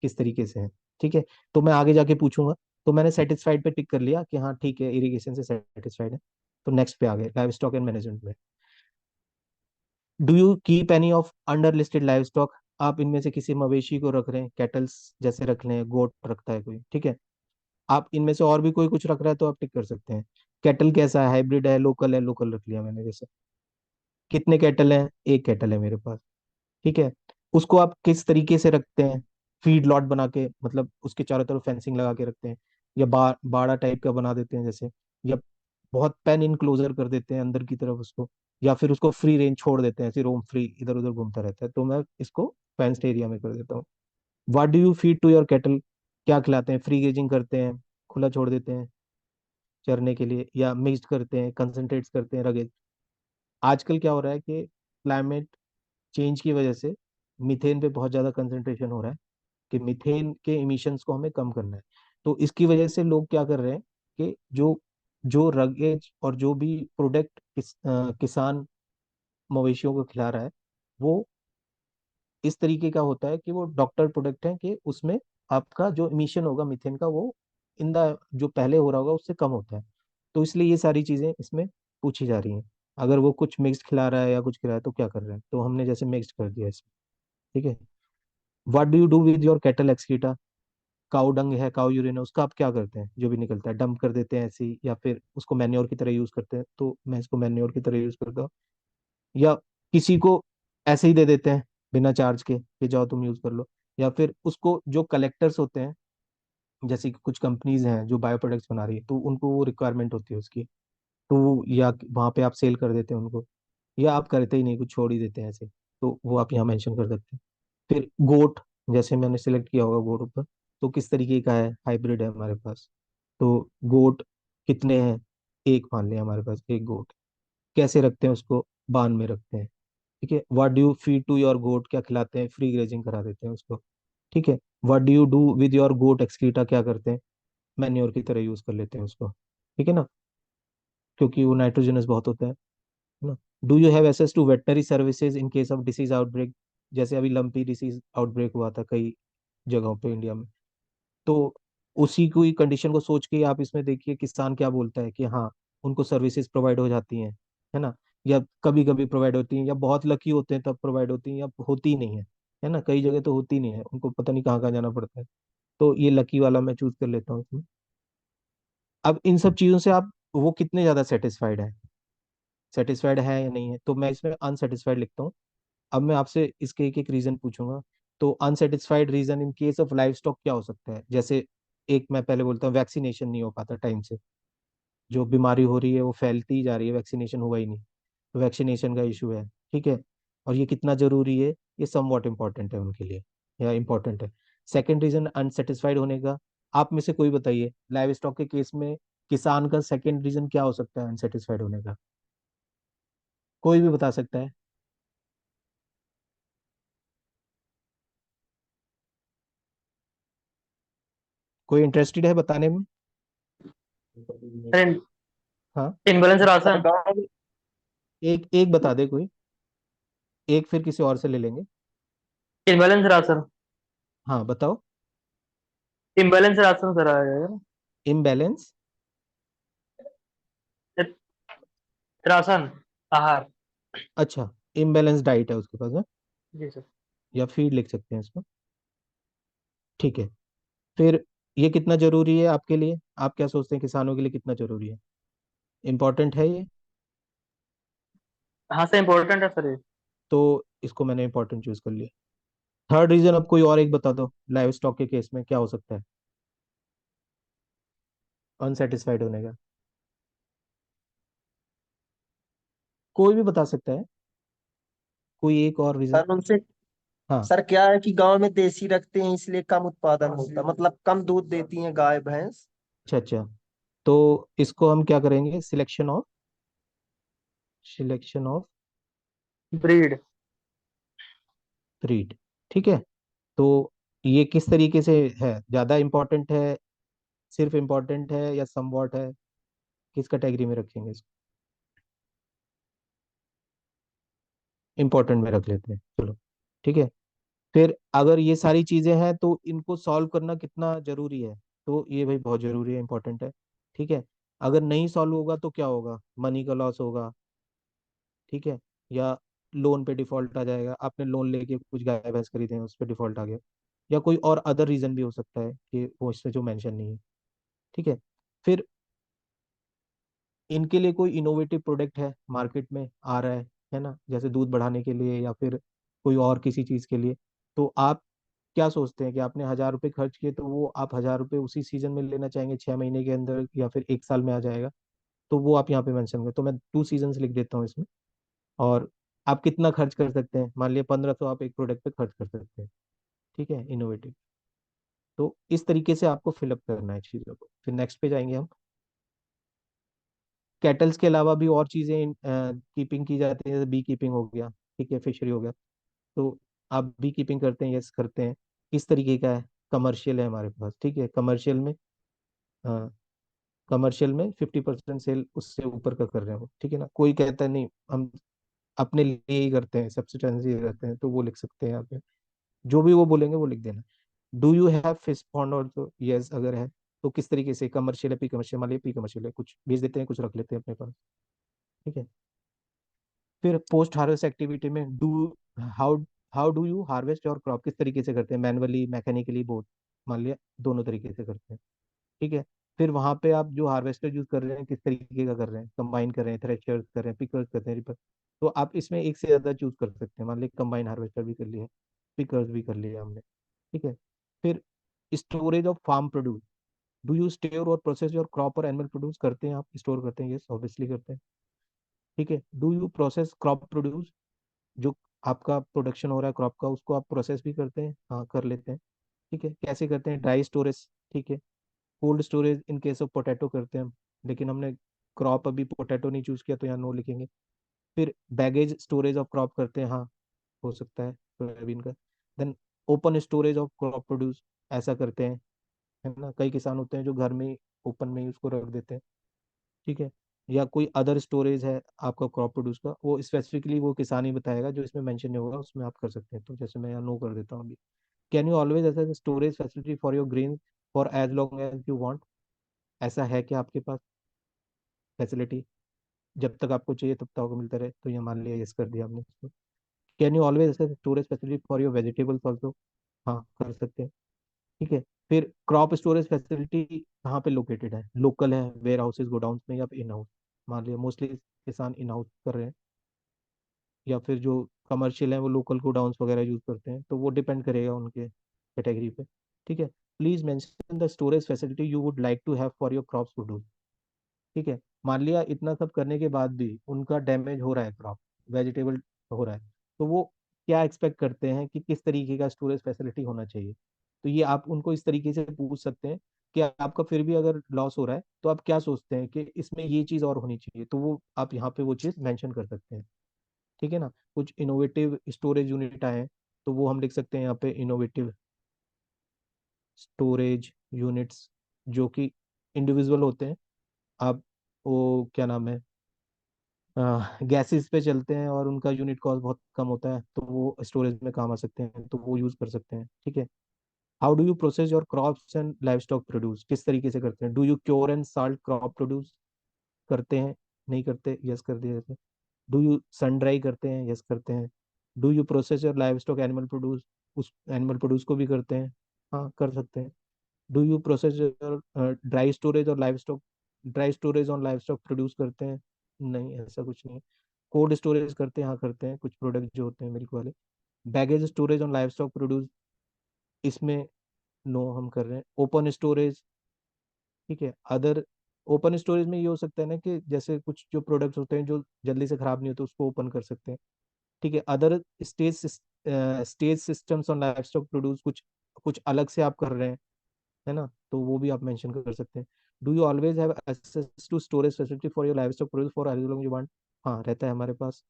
किस तरीके से है। ठीक है, तो मैं आगे जाके पूछूंगा। तो मैंने सेटिस्फाइड पे टिक कर लिया कि हाँ ठीक है, इरिगेशन से सेटिस्फाइड है। तो नेक्स्ट पे आ गए लाइव स्टॉक एंड मैनेजमेंट में। Do you keep any of under listed live stock? आप इनमें से किसी मवेशी को रख रहे हैं, कैटल्स जैसे रख रहे हैं, गोट रखता है कोई, ठीक है। आप इनमें से और भी कोई कुछ रख रहा है तो आप टिक कर सकते हैं। कैटल कैसा है, हाइब्रिड है, लोकल रख लिया मैंने जैसे। कितने कैटल हैं? एक कैटल है मेरे पास, ठीक है। उसको आप किस तरीके से रखते हैं? फीड लॉट बना के, मतलब उसके चारों तरफ फेंसिंग लगा के रखते हैं, या बाड़ा टाइप का बना देते हैं जैसे, या बहुत पेन इनक्लोजर कर देते हैं अंदर की तरफ उसको, या फिर उसको फ्री रेंज छोड़ देते हैं, ऐसे रोम फ्री इधर उधर घूमता रहता है, तो मैं इसको फेंस्ड एरिया में कर देता हूँ। What do you feed to your cattle? क्या खिलाते हैं? फ्री गेजिंग करते हैं, खुला छोड़ देते हैं चरने के लिए, या मिक्स्ड करते हैं, कंसंट्रेट्स करते हैं, रगेज? आजकल क्या हो रहा है कि क्लाइमेट चेंज की वजह से मीथेन पे बहुत ज्यादा कंसंट्रेशन हो रहा है, कि मीथेन के इमिशंस को हमें कम करना है। तो इसकी वजह से लोग क्या कर रहे हैं कि जो जो रगेज और जो भी प्रोडक्ट किसान मवेशियों को खिला रहा है, वो इस तरीके का होता है कि वो डॉक्टर प्रोडक्ट है, कि उसमें आपका जो इमिशन होगा मीथेन का, वो इन द जो पहले हो रहा होगा उससे कम होता है। तो इसलिए ये सारी चीजें इसमें पूछी जा रही हैं। अगर वो कुछ मिक्स खिला रहा है या कुछ खिला रहा है तो क्या कर रहा है, तो हमने जैसे मिक्स कर दिया इसमें, ठीक है। What do you do with your cattle excreta? Cow dung है, काउ यूरिन है, उसका आप क्या करते हैं? जो भी निकलता है डंप कर देते हैं ऐसे ही, या फिर उसको मैन्योर की तरह यूज करते हैं? तो मैं इसको मैन्योर की तरह यूज करता हूँ। या किसी को ऐसे ही दे देते हैं बिना चार्ज के, कि जाओ तुम यूज कर लो। या फिर उसको जो कलेक्टर्स होते हैं, जैसे कि कुछ कंपनीज हैं जो बायो प्रोडक्ट्स बना रही है, तो उनको वो रिक्वायरमेंट होती है उसकी, तो या वहां पे आप सेल कर देते हैं उनको, या आप करते ही नहीं, कुछ छोड़ ही देते हैं ऐसे, तो वो आप यहाँ मेंशन कर सकते हैं। फिर गोट, जैसे मैंने सिलेक्ट किया होगा गोट ऊपर, तो किस तरीके का है, हाइब्रिड है हमारे पास, तो गोट कितने हैं? एक मान लिया हमारे पास एक गोट। कैसे रखते हैं उसको? बांध में रखते हैं, ठीक है। What do you feed to your goat? क्या खिलाते हैं? फ्री ग्रेजिंग करा देते हैं उसको, ठीक है। What do you do with your goat excreta? क्या करते हैं? मैन्योर की तरह यूज कर लेते हैं उसको, ठीक है ना, क्योंकि वो नाइट्रोजनस बहुत होता है ना। Do you have access to veterinary services in case of disease outbreak? जैसे अभी लंपी डिसीज आउटब्रेक हुआ था कई जगहों पे इंडिया में, तो उसी कोई कंडीशन को सोच के आप इसमें देखिए किसान क्या बोलता है, कि हाँ उनको सर्विसेज प्रोवाइड हो जाती हैं, है ना, या कभी कभी प्रोवाइड होती हैं, या बहुत लकी होते हैं तब प्रोवाइड होती हैं, या होती ही नहीं है ना, कई जगह तो होती नहीं है, उनको पता नहीं कहाँ कहाँ जाना पड़ता है। तो ये लकी वाला मैं चूज कर लेता हूँ इसमें। अब इन सब चीजों से आप वो कितने ज्यादा सेटिस्फाइड है या नहीं है, तो मैं इसमें अनसेटिस्फाइड लिखता हूँ। अब मैं आपसे इसके एक एक रीजन पूछूंगा। तो unsatisfied reason in case of livestock क्या हो सकता है? जैसे एक मैं पहले बोलता हूँ, वैक्सीनेशन नहीं हो पाता टाइम से, जो बीमारी हो रही है वो फैलती ही जा रही है, वैक्सीनेशन हुआ ही नहीं, तो वैक्सीनेशन का इशू है, ठीक है। और ये कितना जरूरी है, ये समवॉट इम्पोर्टेंट है उनके लिए, या इम्पोर्टेंट है। सेकंड रीजन अनसेटिस्फाइड होने का, आप में से कोई बताइए लाइव स्टॉक के केस में किसान का सेकंड रीजन क्या हो सकता है अनसेटिस्फाइड होने का? कोई भी बता सकता है? कोई इंटरेस्टेड है बताने में? सर हाँ, इनबैलेंस सर राशन। गाँव में एक एक बता दे कोई, एक फिर किसी और से ले लेंगे। Imbalance ration. हाँ बताओ। इम्बैलेंस राशन सर आएगा। इम्बैलेंस? राशन आहार। अच्छा, इम्बैलेंस डाइट है उसके पास है? जी सर। या फीड लिख सकते हैं इसको, ठीक है। फिर ये कितना जरूरी है आपके लिए? आप क्या सोचते हैं किसानों के लिए कितना जरूरी है? इम्पोर्टेंट है ये? हाँ सर इम्पोर्टेंट है सर ये। तो इसको मैंने इंपॉर्टेंट चूज कर लिया। थर्ड रीजन अब कोई और एक बता दो, लाइव स्टॉक के केस में क्या हो सकता है अनसेटिस्फाइड होने का? कोई भी बता सकता है, कोई एक और रीजन। सर उनसे हाँ। सर क्या है कि गांव में देसी रखते हैं इसलिए कम उत्पादन होता है, मतलब कम दूध देती हैं गाय भैंस। अच्छा अच्छा, तो इसको हम क्या करेंगे, सिलेक्शन ऑफ ब्रीड। ब्रीड, ठीक है। तो ये किस तरीके से है, ज्यादा इंपॉर्टेंट है, सिर्फ इम्पोर्टेंट है, या समवॉट है? किस कैटेगरी में रखेंगे इसको? इम्पोर्टेंट में रख लेते हैं, चलो, ठीक है। फिर अगर ये सारी चीजें हैं तो इनको सॉल्व करना कितना जरूरी है? तो ये भाई बहुत जरूरी है, इंपॉर्टेंट है, ठीक है। अगर नहीं सॉल्व होगा तो क्या होगा, मनी का लॉस होगा, ठीक है, या लोन पे डिफॉल्ट आ जाएगा, आपने लोन लेके कुछ गाय भैंस खरीदे हैं उस पर डिफॉल्ट आ गया, या कोई और अदर रीजन भी हो सकता है कि वो इसमें जो मेंशन नहीं है, ठीक है। फिर इनके लिए कोई इनोवेटिव प्रोडक्ट है मार्केट में आ रहा है ना, जैसे दूध बढ़ाने के लिए या फिर कोई और किसी चीज के लिए, तो आप क्या सोचते हैं कि आपने 1,000 रुपये खर्च किए, तो वो आप 1,000 रुपये उसी सीजन में लेना चाहेंगे, 6 महीने के अंदर, या फिर 1 साल में आ जाएगा, तो वो आप यहाँ पे मेंशन करें। तो मैं 2 सीजन्स लिख देता हूँ इसमें, और आप कितना खर्च कर सकते हैं, मान लिया 1,500 आप एक प्रोडक्ट पे खर्च कर सकते हैं, ठीक है, इनोवेटिव। तो इस तरीके से आपको फिलअप करना है चीज़ों को। फिर नेक्स्ट पे जाएंगे हम। कैटल्स के अलावा भी और चीज़ें कीपिंग की जाती है, जैसे बी कीपिंग हो गया, ठीक है, फिशरी हो गया। तो आप बी कीपिंग करते हैं, यस करते हैं, किस तरीके का है, कमर्शियल है हमारे पास, ठीक है, कमर्शियल में, हाँ, कमर्शियल में 50% सेल उससे ऊपर का कर रहे हो, ठीक है ना। कोई कहता है नहीं हम अपने लिए ही करते हैं, सब्सिस्टेंस ही करते हैं, तो वो लिख सकते हैं यहाँ पे, जो भी वो बोलेंगे वो लिख देना। Do you have fish pond, और तो यस अगर है तो किस तरीके से, कमर्शियल है, पी कमर्शियल, मान लिया पी कमर्शियल है, कुछ भेज देते हैं, कुछ रख लेते हैं अपने पास, ठीक है। फिर पोस्ट हार्वेस्ट एक्टिविटी में how how do you harvest your crop, किस तरीके से करते हैं, मैनुअली, मैकेनिकली, बोथ, मान लिया दोनों तरीके से करते हैं, ठीक है। फिर वहां पे आप जो हार्वेस्टर यूज कर रहे हैं किस तरीके का कर रहे हैं, कंबाइन कर रहे हैं, थ्रेशर कर रहे हैं, पिकर्स कर रहे हैं, रिपर, तो आप इसमें एक से ज्यादा चूज कर सकते हैं, मान लीजिए कंबाइन हार्वेस्टर भी कर लिया, पिकर्स भी कर लिया हमने, ठीक है। फिर storage of farm produce, do you store or process your crop or animal produce, करते हैं आप, स्टोर करते हैं, यस ऑब्वियसली करते हैं, ठीक है। Do you process crop produce, जो आपका प्रोडक्शन हो रहा है क्रॉप का, उसको आप प्रोसेस भी करते हैं, हाँ कर लेते हैं, ठीक है। कैसे करते हैं, ड्राई स्टोरेज, ठीक है, cold storage in case of potato करते हैं हम, लेकिन हमने क्रॉप अभी पोटैटो नहीं चूज किया तो यहाँ नो लिखेंगे। फिर बैगेज स्टोरेज ऑफ क्रॉप करते हैं, हाँ हो सकता है सोयाबीन का। Then open storage of crop produce, ऐसा करते हैं, है ना, कई किसान होते हैं जो घर में ओपन में ही उसको रख देते हैं, ठीक है। या कोई अदर स्टोरेज है आपका क्रॉप प्रोड्यूस का, वो स्पेसिफिकली वो किसान ही बताएगा, जो इसमें मेंशन नहीं होगा उसमें आप कर सकते हैं, तो जैसे मैं यहाँ नो कर देता हूँ अभी। कैन यू ऑलवेज ऐसा storage facility for your grain for as long as you want, ऐसा है कि आपके पास फैसिलिटी, जब तक आपको चाहिए तब तक आपको मिलता रहे, तो ये मान लिया, यस कर दिया हमने इसको। Can you always storage facility for your vegetables also, हाँ कर सकते हैं, ठीक है। फिर क्रॉप स्टोरेज फैसिलिटी कहाँ पे लोकेटेड है, लोकल है, वेयर हाउसेज, गोडाउन में, या इन हाउस, मान लिया मोस्टली किसान इन हाउस कर रहे हैं, या फिर जो कमर्शियल है वो लोकल गोडाउंस वगैरह यूज करते हैं, तो वो डिपेंड करेगा उनके कैटेगरी पे, ठीक है। Please mention the storage facility you would like to have for your crops produce, ठीक है। मान लिया इतना सब करने के बाद भी उनका डैमेज हो रहा है, क्रॉप वेजिटेबल हो रहा है, तो वो क्या एक्सपेक्ट करते हैं कि किस तरीके का स्टोरेज फैसिलिटी होना चाहिए, तो ये आप उनको इस तरीके से पूछ सकते हैं कि आपका फिर भी अगर लॉस हो रहा है तो आप क्या सोचते हैं कि इसमें ये चीज़ और होनी चाहिए, तो वो आप यहाँ पे वो चीज़ मेंशन कर सकते हैं, ठीक है ना। कुछ इनोवेटिव स्टोरेज यूनिट आए हैं, तो वो हम लिख सकते हैं यहाँ पे, इनोवेटिव स्टोरेज यूनिट्स, जो कि इंडिविजुअल होते हैं, आप वो क्या नाम है, गैसेस पे चलते हैं और उनका यूनिट कॉस्ट बहुत कम होता है, तो वो स्टोरेज में काम आ सकते हैं, तो वो यूज कर सकते हैं, ठीक है। How do you process your crops and live stock produce, किस तरीके से करते हैं, do you cure and salt crop produce, करते हैं, नहीं करते, यस कर दिया जैसे। डू यू सन ड्राई करते हैं, यस करते हैं। Do you process your live stock animal produce, उस एनिमल प्रोड्यूस को भी करते हैं, हाँ कर सकते हैं। Do you process your dry storage और लाइव स्टॉक, ड्राई स्टोरेज और लाइव स्टॉक प्रोड्यूस करते हैं, नहीं ऐसा कुछ नहीं है। कोल्ड स्टोरेज करते हैं, हाँ करते हैं, कुछ प्रोडक्ट जो होते हैं मिल्क वाले। बैगेज स्टोरेज और लाइव स्टॉक प्रोड्यूस, इसमें नो हम कर रहे हैं। ओपन स्टोरेज, ठीक है, अदर, ओपन स्टोरेज में ये हो सकता है ना कि जैसे कुछ जो प्रोडक्ट्स होते हैं जो जल्दी से खराब नहीं होते उसको ओपन कर सकते हैं, ठीक है। अदर स्टेज स्टेज सिस्टम्स और लाइव स्टॉक प्रोड्यूस, कुछ कुछ अलग से आप कर रहे हैं, है ना, तो वो भी आप मेंशन कर सकते हैं। Do you always have access to storage facility for your livestock produce for as long you want, हाँ रहता है हमारे पास,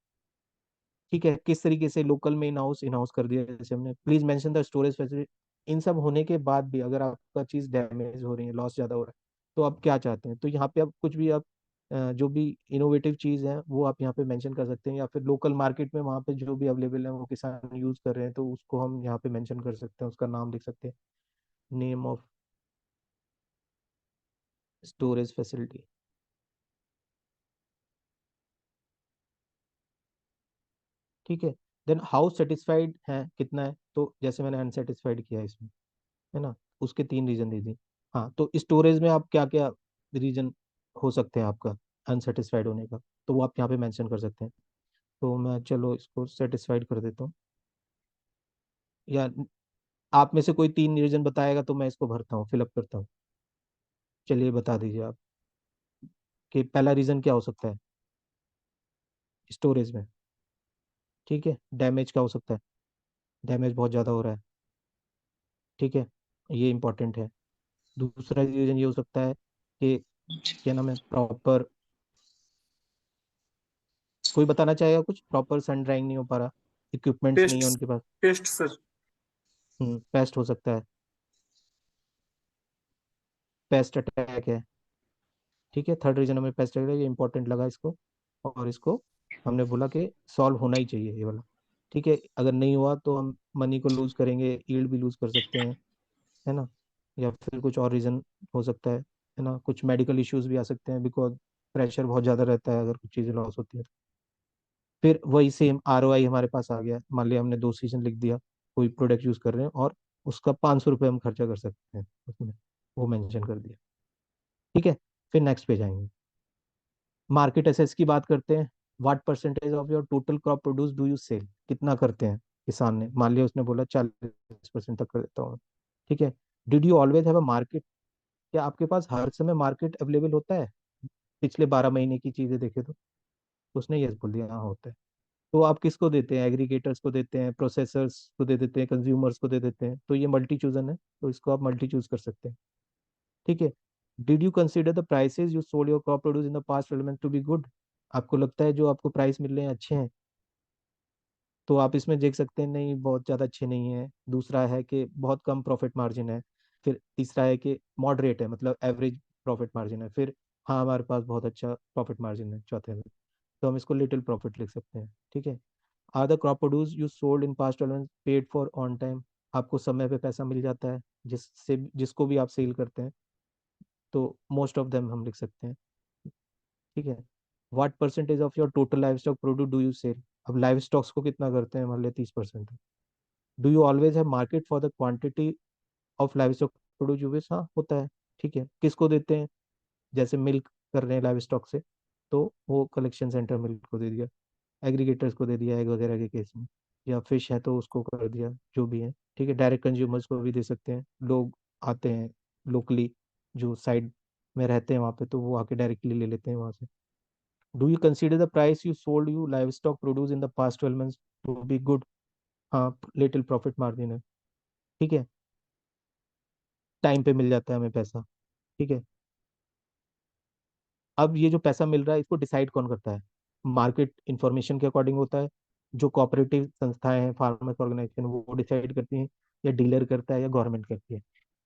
ठीक है। किस तरीके से, लोकल में इन हाउस कर दिया जैसे हमने। Please mention the storage facility, इन सब होने के बाद भी अगर आपका चीज डैमेज हो रही है, लॉस ज्यादा हो रहा है, तो आप क्या चाहते हैं, तो यहाँ पे आप कुछ भी आप जो भी इनोवेटिव चीज है वो आप यहाँ पे मेंशन कर सकते हैं, या फिर लोकल मार्केट में वहाँ पे जो भी अवेलेबल है वो किसान यूज कर रहे हैं, तो उसको हम यहाँ पे मेंशन कर सकते हैं, उसका नाम लिख सकते हैं, नेम ऑफ स्टोरेज फैसिलिटी, ठीक है। देन हाउ सेटिस्फाइड है कितना है, तो जैसे मैंने अनसेटिस्फाइड किया है इसमें, है ना, उसके 3 रीजन दे दिए। हाँ, तो स्टोरेज में आप क्या क्या रीजन हो सकते हैं आपका अनसेटिस्फाइड होने का, तो वो आप यहाँ पे मेंशन कर सकते हैं। तो मैं चलो इसको सेटिस्फाइड कर देता हूँ, या आप में से कोई 3 रीजन बताएगा तो मैं इसको भरता हूँ, फिलअप करता हूँ। चलिए बता दीजिए आप कि पहला रीजन क्या हो सकता है स्टोरेज में। ठीक है, डैमेज का हो सकता है, डैमेज बहुत ज़्यादा हो रहा है। ठीक है, ये इंपॉर्टेंट है। दूसरा रीजन ये हो सकता है कि क्या नाम है, प्रॉपर, कोई बताना चाहेगा कुछ, प्रॉपर सन ड्राइंग नहीं हो पा रहा, इक्विपमेंट्स नहीं है टेस्ट उनके पास। Test sir. पेस्ट हो सकता है, पेस्ट अटैक है। ठीक है, थर्ड रीजन हमें पेस्ट अटैक है, ये इंपॉर्टेंट लगा इसको, और इसको हमने बोला कि सॉल्व होना ही चाहिए ये वाला। ठीक है, अगर नहीं हुआ तो हम मनी को लूज करेंगे, यील्ड भी लूज कर सकते हैं, है ना, या फिर कुछ और रीजन हो सकता है ना, कुछ मेडिकल इश्यूज भी आ सकते हैं, बिकॉज प्रेशर बहुत ज़्यादा रहता है अगर कुछ चीज़ें लॉस होती है तो। फिर वही सेम ROI हमारे पास आ गया, मान लिया हमने 2 सीजन लिख दिया, कोई प्रोडक्ट यूज कर रहे हैं और उसका 500 रुपये हम खर्चा कर सकते हैं उसमें, वो मेंशन कर दिया। ठीक है, फिर नेक्स्ट पे जाएंगे, मार्केट एसेस की बात करते हैं। What percentage of your total crop produce do you sell, कितना करते हैं किसान ने, मान लिया उसने बोला 40% तक कर देता हूँ। ठीक है, did you always have a market, क्या आपके पास हर समय मार्केट अवेलेबल होता है, पिछले 12 महीने की चीजें देखे तो उसने यस बोल दिया, हाँ होता है। तो आप किसको देते हैं, एग्रीगेटर्स को देते हैं, प्रोसेसर्स को दे देते हैं, कंज्यूमर्स को दे देते हैं, तो ये मल्टी चूजन है, तो इसको आप मल्टी चूज कर सकते हैं। ठीक है, did you consider the prices you sold your crop produce in the past 12 month to be good, आपको लगता है जो आपको प्राइस मिल रहे हैं अच्छे हैं, तो आप इसमें देख सकते हैं नहीं बहुत ज़्यादा अच्छे नहीं है। दूसरा है कि बहुत कम प्रॉफिट मार्जिन है। फिर तीसरा है कि मॉडरेट है, मतलब एवरेज प्रॉफिट मार्जिन है। फिर हाँ हमारे पास बहुत अच्छा प्रॉफिट मार्जिन है चौथे में, तो हम इसको लिटिल प्रॉफिट लिख सकते हैं। ठीक है, are the crop produce you sold in past 12 paid for on time, आपको समय पे पैसा मिल जाता है जिससे जिसको भी आप सेल करते हैं, तो मोस्ट ऑफ देम हम लिख सकते हैं। ठीक है, what percentage of your total livestock produce do you sell, अब लाइव स्टॉक्स को कितना करते हैं, मान लिया 30%। Do you always have market for the quantity of livestock produce you wish, हाँ होता है। ठीक है, किसको देते हैं, जैसे मिल्क कर रहे हैं लाइव स्टॉक से, तो वो कलेक्शन सेंटर मिल्क को दे दिया, एग्रीगेटर्स को दे दिया एग वगैरह के केस में, या फिश है तो उसको कर दिया, जो भी है। ठीक है, डायरेक्ट कंज्यूमर्स को भी दे सकते हैं, लोग आते हैं लोकली जो साइड में रहते हैं वहाँ पे, तो वो आके डायरेक्टली ले लेते हैं वहाँ से। Do you consider the price you sold you livestock produce in the past 12 months to be good, हाँ लिटिल प्रॉफिट मार्जिन है। ठीक है, टाइम पे मिल जाता है हमें पैसा। ठीक है, अब ये जो पैसा मिल रहा है इसको डिसाइड कौन करता है, मार्केट इंफॉर्मेशन के अकॉर्डिंग होता है, जो कोऑपरेटिव संस्थाएं हैं फार्मर्स ऑर्गेनाइजेशन वो डिसाइड करती हैं, या डीलर करता है, या गवर्नमेंट करती है।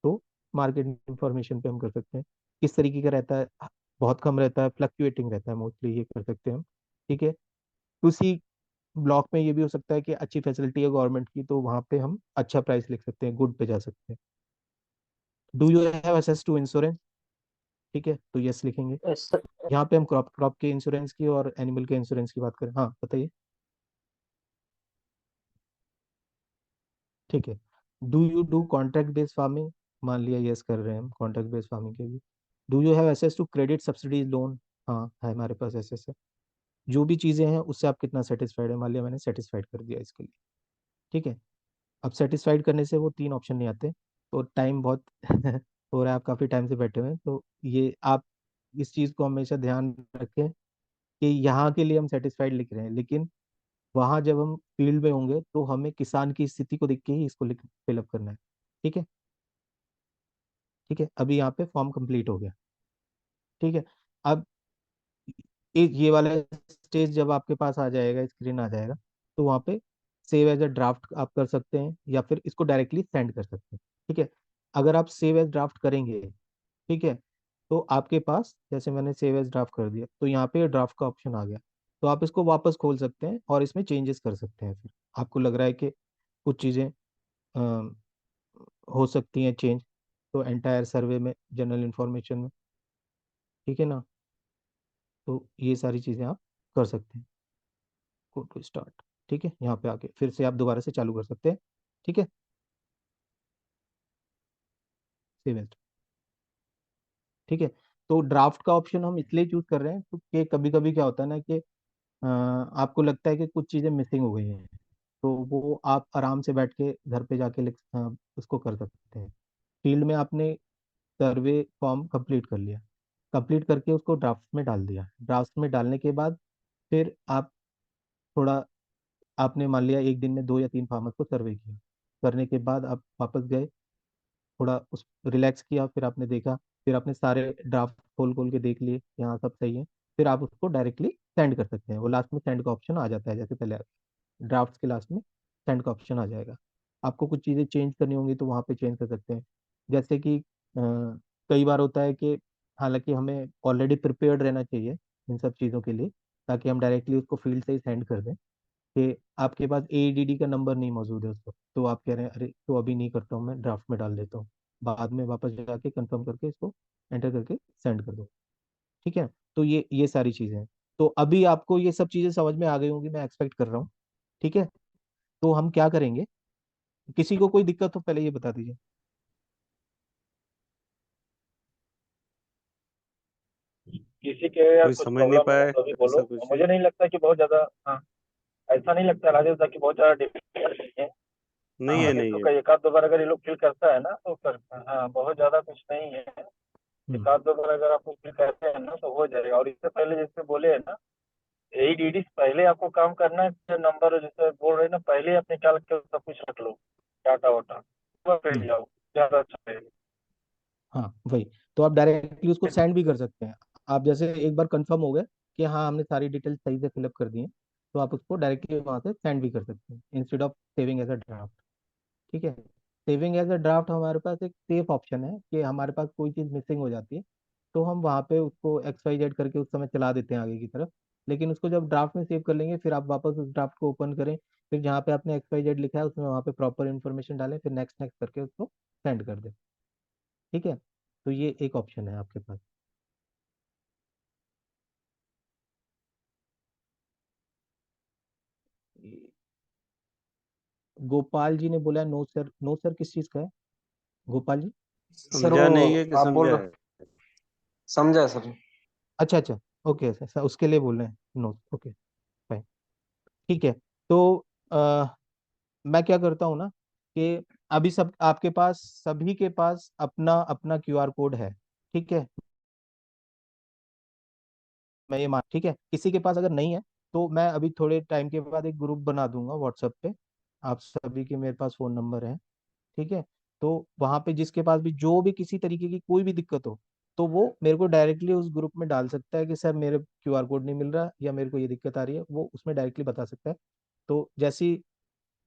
तो मार्केट इंफॉर्मेशन पे हम कर सकते हैं। किस तरीके का रहता है, बहुत कम रहता है, फ्लक्चुएटिंग रहता है मोस्टली, ये कर सकते हैं हम। ठीक है, उसी ब्लॉक में ये भी हो सकता है कि अच्छी फैसिलिटी है गवर्नमेंट की, तो वहाँ पे हम अच्छा प्राइस लिख सकते हैं, गुड पे जा सकते हैं। Do you have access to insurance, ठीक है, तो यस लिखेंगे। सर यहाँ पे हम क्रॉप क्रॉप के इंश्योरेंस की और एनिमल के इंश्योरेंस की बात करें, हाँ बताइए। ठीक है, do you do contract based farming, मान लिया यस कर रहे हैं हम कॉन्ट्रैक्ट बेस्ड फार्मिंग के लिए। Do you have access to credit subsidies loan, हाँ है हमारे पास एक्सेस है। जो भी चीज़ें हैं उससे आप कितना सेटिस्फाइड है, मान लिया मैंने सेटिस्फाइड कर दिया इसके लिए। ठीक है, अब सेटिस्फाइड करने से वो 3 ऑप्शन नहीं आते, तो टाइम बहुत हो रहा है, आप काफ़ी टाइम से बैठे हुए हैं, तो ये आप इस चीज़ को हमेशा ध्यान रखें कि यहाँ के लिए हम सेटिस्फाइड लिख रहे हैं, लेकिन वहां जब हम फील्ड में होंगे तो हमें किसान की स्थिति को देख के ही इसको लिख फिलअप करना है। ठीक है, ठीक है, अभी यहाँ पे फॉर्म कंप्लीट हो गया। ठीक है, अब एक ये वाला स्टेज जब आपके पास आ जाएगा, स्क्रीन आ जाएगा, तो वहाँ पे सेव एज अ ड्राफ्ट आप कर सकते हैं, या फिर इसको डायरेक्टली सेंड कर सकते हैं। ठीक है, अगर आप सेव एज ड्राफ्ट करेंगे, ठीक है, तो आपके पास जैसे मैंने सेव एज ड्राफ्ट कर दिया, तो यहाँ पे ड्राफ्ट का ऑप्शन आ गया, तो आप इसको वापस खोल सकते हैं और इसमें चेंजेस कर सकते हैं। फिर आपको लग रहा है कि कुछ चीज़ें हो सकती हैं चेंज, तो एंटायर सर्वे में, जनरल इंफॉर्मेशन में, ठीक है ना, तो ये सारी चीज़ें आप कर सकते हैं। Go to start. ठीक है, यहाँ पे आके फिर से आप दोबारा से चालू कर सकते हैं। ठीक है, सेव एज। ठीक है, तो ड्राफ्ट का ऑप्शन हम इसलिए चूज कर रहे हैं क्योंकि कभी कभी क्या होता है ना कि आपको लगता है कि कुछ चीज़ें मिसिंग हो गई हैं, तो वो आप आराम से बैठ के घर पे जाके उसको कर सकते हैं। फील्ड में आपने सर्वे फॉर्म कंप्लीट कर लिया, कंप्लीट करके उसको ड्राफ्ट में डाल दिया, ड्राफ्ट में डालने के बाद फिर आप थोड़ा, आपने मान लिया एक दिन में 2 या 3 फार्मर्स को सर्वे किया, करने के बाद आप वापस गए, थोड़ा उस रिलैक्स किया, फिर आपने देखा, फिर आपने सारे ड्राफ्ट खोल खोल के देख लिए यहाँ सब सही है, फिर आप उसको डायरेक्टली सेंड कर सकते हैं। वो लास्ट में सेंड का ऑप्शन आ जाता है, जैसे पहले ड्राफ्ट के लास्ट में सेंड का ऑप्शन आ जाएगा। आपको कुछ चीज़ें चेंज करनी होंगी तो वहाँ पे चेंज कर सकते हैं। जैसे कि कई बार होता है कि हालांकि हमें ऑलरेडी प्रिपेयर्ड रहना चाहिए इन सब चीज़ों के लिए, ताकि हम डायरेक्टली उसको फील्ड से ही सेंड कर दें कि आपके पास एडीडी का नंबर नहीं मौजूद है उसको, तो आप कह रहे हैं अरे तो अभी नहीं करता हूँ, मैं ड्राफ्ट में डाल देता हूँ, बाद में वापस जाके कंफर्म करके इसको एंटर करके सेंड कर दो। ठीक है, तो ये सारी चीज़ें हैं। तो अभी आपको ये सब चीज़ें समझ में आ गई होंगी, मैं एक्सपेक्ट कर रहा हूँ। ठीक है, तो हम क्या करेंगे, किसी को कोई दिक्कत हो पहले ये बता दीजिए। किसी के यार कोई कुछ समझ नहीं प्रॉब्लम है पाए तो अभी बोलो। ऐसा कुछ है? मुझे नहीं लगता कि बहुत ज्यादा, हाँ, ऐसा नहीं लगता राजेश दा कि बहुत ज्यादा डिफिकल्ट है। नहीं है, एक नहीं दो है। का एक आध दो बार अगर ये लोग फिल करता है ना तो करता है, हाँ, बहुत ज्यादा कुछ नहीं है। हम्म। एक आध दो बार अगर आप फिल करते हैं ना तो हो जाएगा। और इससे पहले जैसे बोले है ना, एडीडी पहले आपको काम करना है, जो नंबर जैसे बोल रहे हैं ना, पहले आप निकाल के सब कुछ रख लो, डाटा वाटा कर हम्म। लिया ज्यादा अच्छा रहेगा। हाँ वही, तो आप डायरेक्टली उसको सेंड भी कर सकते हैं। आप जैसे एक बार कंफर्म हो गए कि हाँ हमने सारी डिटेल्स सही से फिलअप कर दी हैं, तो आप उसको डायरेक्टली वहाँ से सेंड भी कर सकते हैं instead of saving as a draft. ठीक है, सेविंग एज अ ड्राफ्ट हमारे पास एक सेफ ऑप्शन है कि हमारे पास कोई चीज़ मिसिंग हो जाती है तो हम वहाँ पे उसको XYZ करके उस समय चला देते हैं आगे की तरफ। लेकिन उसको जब ड्राफ्ट में सेव कर लेंगे, फिर आप वापस उस ड्राफ्ट को ओपन करें, फिर जहाँ पे आपने XYZ लिखा है उसमें वहाँ पे प्रॉपर इन्फॉर्मेशन डालें, फिर नेक्स्ट नेक्स्ट करके उसको सेंड कर दें। ठीक है, तो ये एक ऑप्शन है आपके पास। गोपाल जी ने बोला नो सर, नो सर किस चीज़ का है गोपाल जी? सर समझा वो नहीं है कि आप बोल समझा रहे, है? समझा सर। अच्छा अच्छा, ओके सर, उसके लिए बोल रहे हैं नो, ओके फाइन। ठीक है, तो आ, मैं क्या करता हूँ ना कि अभी सब आपके पास, सभी के पास अपना अपना QR कोड है। ठीक है, मैं ये मान, ठीक है, किसी के पास अगर नहीं है तो मैं अभी थोड़े टाइम के बाद एक ग्रुप बना दूंगा व्हाट्सएप पे, आप सभी के मेरे पास फ़ोन नंबर है। ठीक है, तो वहां पे जिसके पास भी जो भी किसी तरीके की कोई भी दिक्कत हो, तो वो मेरे को डायरेक्टली उस ग्रुप में डाल सकता है कि सर मेरे QR कोड नहीं मिल रहा या मेरे को ये दिक्कत आ रही है, वो उसमें डायरेक्टली बता सकता है। तो जैसे ही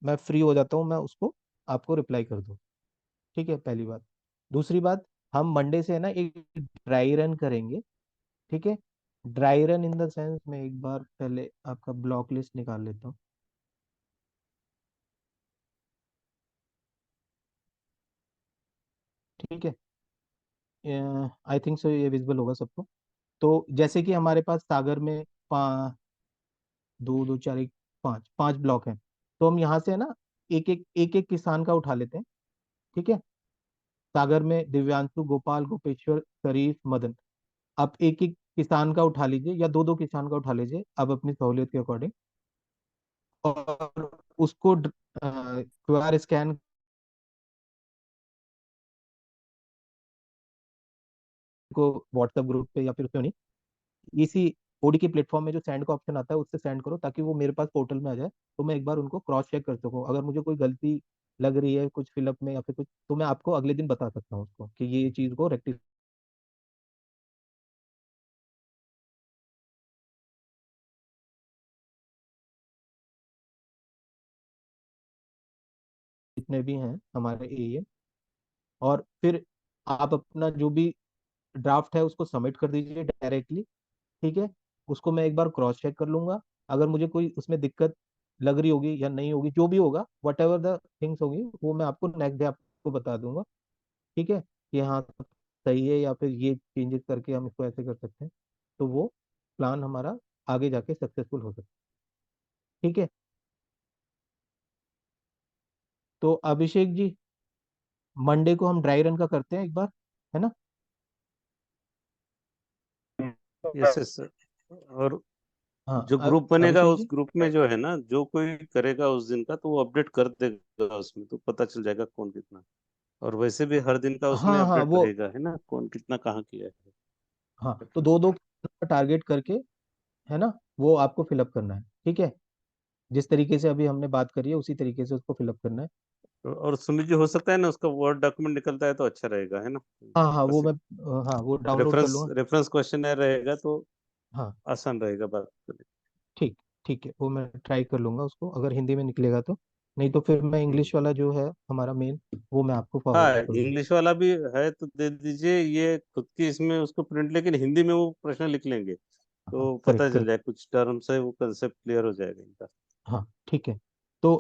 मैं फ्री हो जाता हूँ मैं उसको आपको रिप्लाई कर दूँ। ठीक है, पहली बात। दूसरी बात, हम मंडे से है ना एक ड्राई रन करेंगे। ठीक है, dry run in the sense, मैं एक बार पहले आपका ब्लॉक लिस्ट निकाल लेता हूँ। ठीक है, आई थिंक सो ये विजिबल होगा सबको। तो जैसे कि हमारे पास सागर में दो दो चार एक पाँच पांच ब्लॉक हैं, तो हम यहाँ से है ना एक एक किसान का उठा लेते हैं। ठीक है, सागर में दिव्यांशु, गोपाल, गोपेश्वर, शरीफ, मदन, आप एक एक किसान का उठा लीजिए या दो दो किसान का उठा लीजिए, अब अपनी सहूलियत के अकॉर्डिंग, और उसको QR स्कैन को व्हाट्सएप ग्रुप पे या फिर उसमें नहीं, इसी ओडी के प्लेटफॉर्म में जो सेंड का ऑप्शन आता है उससे सेंड करो, ताकि वो मेरे पास पोर्टल में आ जाए, तो मैं एक बार उनको क्रॉस चेक कर सकूँ। अगर मुझे कोई गलती लग रही है कुछ फिलअप में या फिर कुछ, तो मैं आपको अगले दिन बता सकता हूँ उसको कि ये चीज़ को रेक्टिफाई। जितने भी हैं हमारे एए, और फिर आप अपना जो भी ड्राफ्ट है उसको सबमिट कर दीजिए डायरेक्टली। ठीक है, उसको मैं एक बार क्रॉस चेक कर लूंगा, अगर मुझे कोई उसमें दिक्कत लग रही होगी या नहीं होगी, जो भी होगा वट एवर द थिंग्स होगी, वो मैं आपको नेक्स्ट डे आपको बता दूंगा। ठीक है, कि हाँ सही है या फिर ये चेंजेस करके हम इसको ऐसे कर सकते हैं, तो वो प्लान हमारा आगे जाके सक्सेसफुल हो सकता है। ठीक है, तो अभिषेक जी, मंडे को हम ड्राई रन का करते हैं एक बार, है ना? Yes yes sir. और हाँ जो ग्रुप बनेगा अभिषेक उस जी। ग्रुप में जो है ना, जो कोई करेगा उस दिन का तो वो अपडेट कर देगा उसमें, तो पता चल जाएगा कौन कितना। और वैसे भी हर दिन का उसमें हाँ हाँ अपडेट वो, रहेगा, है ना, कौन कितना कहाँ किया है। हाँ तो दो दो टारगेट करके, है ना, वो आपको फिलअप करना है, ठीक है? जिस तरीके से अभी हमने बात करी है उसी तरीके से उसको फिलअप करना है। और सुमित जी, हो सकता है ना उसका वर्ड डॉक्यूमेंट निकलता है तो अच्छा रहेगा, है ना। हाँ हाँ वो मैं, हाँ वो डाउनलोड कर रेफरेंस लूँगा। रेफरेंस क्वेश्चन रहेगा तो हाँ आसान रहेगा बात करने। ठीक, ठीक है, वो मैं ट्राई कर लूँगा उसको, अगर हिंदी में निकलेगा तो। नहीं तो फिर मैं हम्म। इंग्लिश वाला जो है हमारा मेन, वो मैं आपको फॉरवर्ड हाँ, कर दूँगा। इंग्लिश वाला भी है तो दे दीजिए, ये खुद की इसमें उसको प्रिंट, लेकिन हिंदी में वो प्रश्न लिख लेंगे हाँ तो करेक्ट पता चल करेक्ट। जाए, कुछ टर्म्स है वो कंसेप्ट क्लियर हो जाएगा इनका। हाँ ठीक है। तो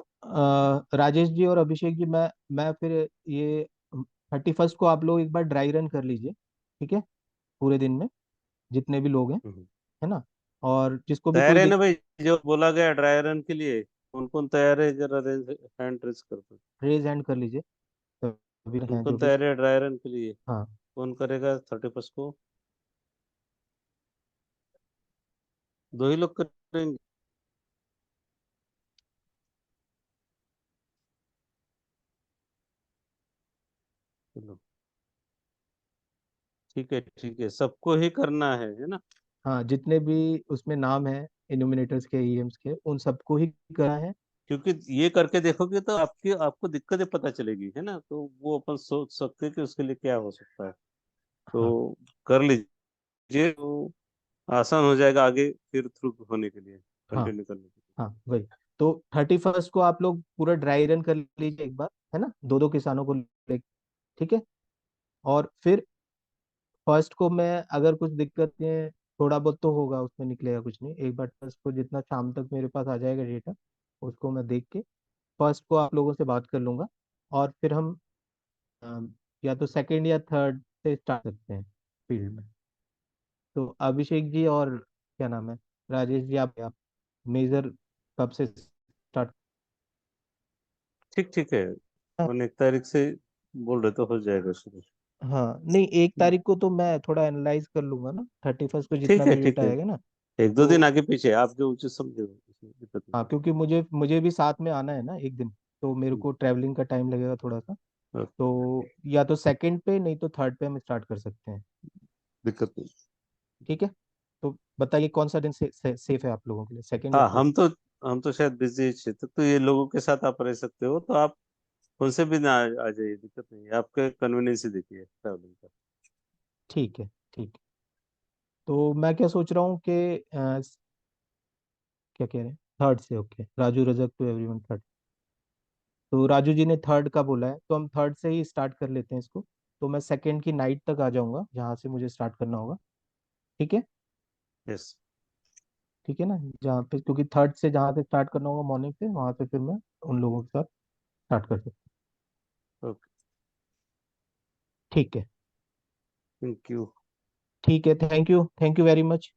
राजेश जी और अभिषेक जी, मैं फिर ये 31st को आप लोग एक बार ड्राई रन कर लीजिए, ठीक है? पूरे दिन में जितने भी लोग हैं, हम्म। है ना? और जिसको भी तैयार कोई है ना भाई? जो बोला गया ड्राई रन के लिए, कौन कौन तैयार है, जरा हैंड रेज कर दो। रेज हैंड कर लीजिए, सभी कौन हैं कौन जो भी। तैयार है ड्राई रन के लिए? हाँ कौन करेगा 31 को? दो ही लोग करेंगे? चलो ठीक है, सबको ही करना है ना। हाँ, जितने भी उसमें नाम है इल्यूमिनेटर्स के, ईएम्स के, उन सबको ही करना है। क्योंकि ये करके देखोगे तो आपको दिक्कतें पता चलेगी, है ना, तो वो अपन सोच सकते हैं कि उसके लिए क्या हो सकता है। हाँ तो कर लीजिए, तो आसान हो जाएगा आगे फिर थ्रू होने के लिए, हाँ कंटिन्यू करने के लिए। हाँ वही। तो 31st को आप लोग पूरा ड्राई रन कर लीजिए एक बार, है ना, दो दो किसानों को ले, ठीक है? और फिर फर्स्ट को मैं, अगर कुछ दिक्कतें, थोड़ा बहुत तो होगा उसमें, निकलेगा कुछ नहीं, एक बार फर्स्ट को जितना शाम तक मेरे पास आ जाएगा डेटा, उसको मैं देख के फर्स्ट को आप लोगों से बात कर लूंगा। और फिर हम या तो सेकंड या थर्ड से स्टार्ट करते हैं फील्ड में। तो अभिषेक जी और क्या नाम है, राजेश जी, आप मेजर कब से स्टार्ट? ठीक ठीक है, अपन 1 तारीख से बोल रहे तो हो जाएगा शुरू। हाँ नहीं, 1 तारीख को तो मैं थोड़ा एनालाइज कर लूंगा ना, 31st को जितना ठीक है भी ठीक डेटा है, आएगा ना। 1 2 दिन तो आगे पीछे आप जो उचित समझे उसमें दिक्कत हाँ, नहीं क्योंकि मुझे मुझे भी साथ में आना है ना एक दिन, तो मेरे है। को ट्रैवलिंग का टाइम लगेगा थोड़ा सा। ओके, तो या तो सेकंड पे, नहीं तो थर्ड पे हम स्टार्ट कर सकते हैं, दिक्कत नहीं। ठीक है? तो बताइए कौन सा दिन सेफ है आप लोगों के लिए, सेकंड या हाँ, थर्ड? हम तो शायद बिजी क्षेत्र, तो ये लोगों के साथ आप रह सकते हो, तो आप उनसे भी ना आ जाइए, दिक्कत नहीं है, आपके कन्वीनियंस ही देखिए ट्रैवलिंग का। ठीक है, ठीक है। तो मैं क्या सोच रहा हूँ कि क्या कह रहे हैं, थर्ड से, okay, Raju Rajak to everyone third. तो राजू जी ने थर्ड का बोला है, तो हम थर्ड से ही स्टार्ट कर लेते हैं इसको। तो मैं सेकंड की नाइट तक आ जाऊंगा जहाँ से मुझे स्टार्ट करना होगा, ठीक है? यस। ठीक है ना, जहाँ पे, क्योंकि थर्ड से जहाँ से स्टार्ट करना होगा मॉर्निंग से, वहां से फिर मैं उन लोगों के साथ स्टार्ट कर सकता ओके, हूँ, ठीक है? Thank you. ठीक है, थैंक यू वेरी मच।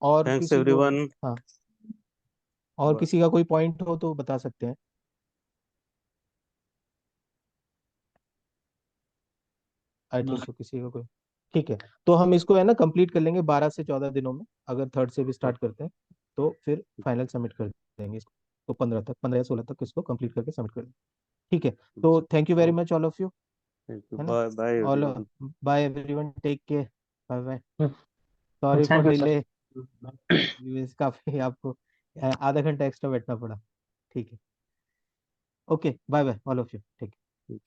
और थैंक्स किसी को, एवरीवन। हाँ, और किसी का कोई पॉइंट हो तो बता सकते हैं, आई थिंक सो किसी का कोई। ठीक है, तो हम इसको है ना कंप्लीट कर लेंगे 12 से 14 दिनों में, अगर थर्ड से भी स्टार्ट करते हैं तो फिर फाइनल सबमिट कर देंगे इसको। तो 15 तक, 15 या 16 तक इसको कंप्लीट करके सबमिट कर देंगे, ठीक है? तो thank you very much all of you, thank you, है ना? Bye bye all, everyone. Bye everyone, take care, bye bye. Sorry for thank you delay, sir. काफी आपको आधा घंटा एक्स्ट्रा बैठना पड़ा, ठीक है? Okay, bye bye all of you, ठीक है?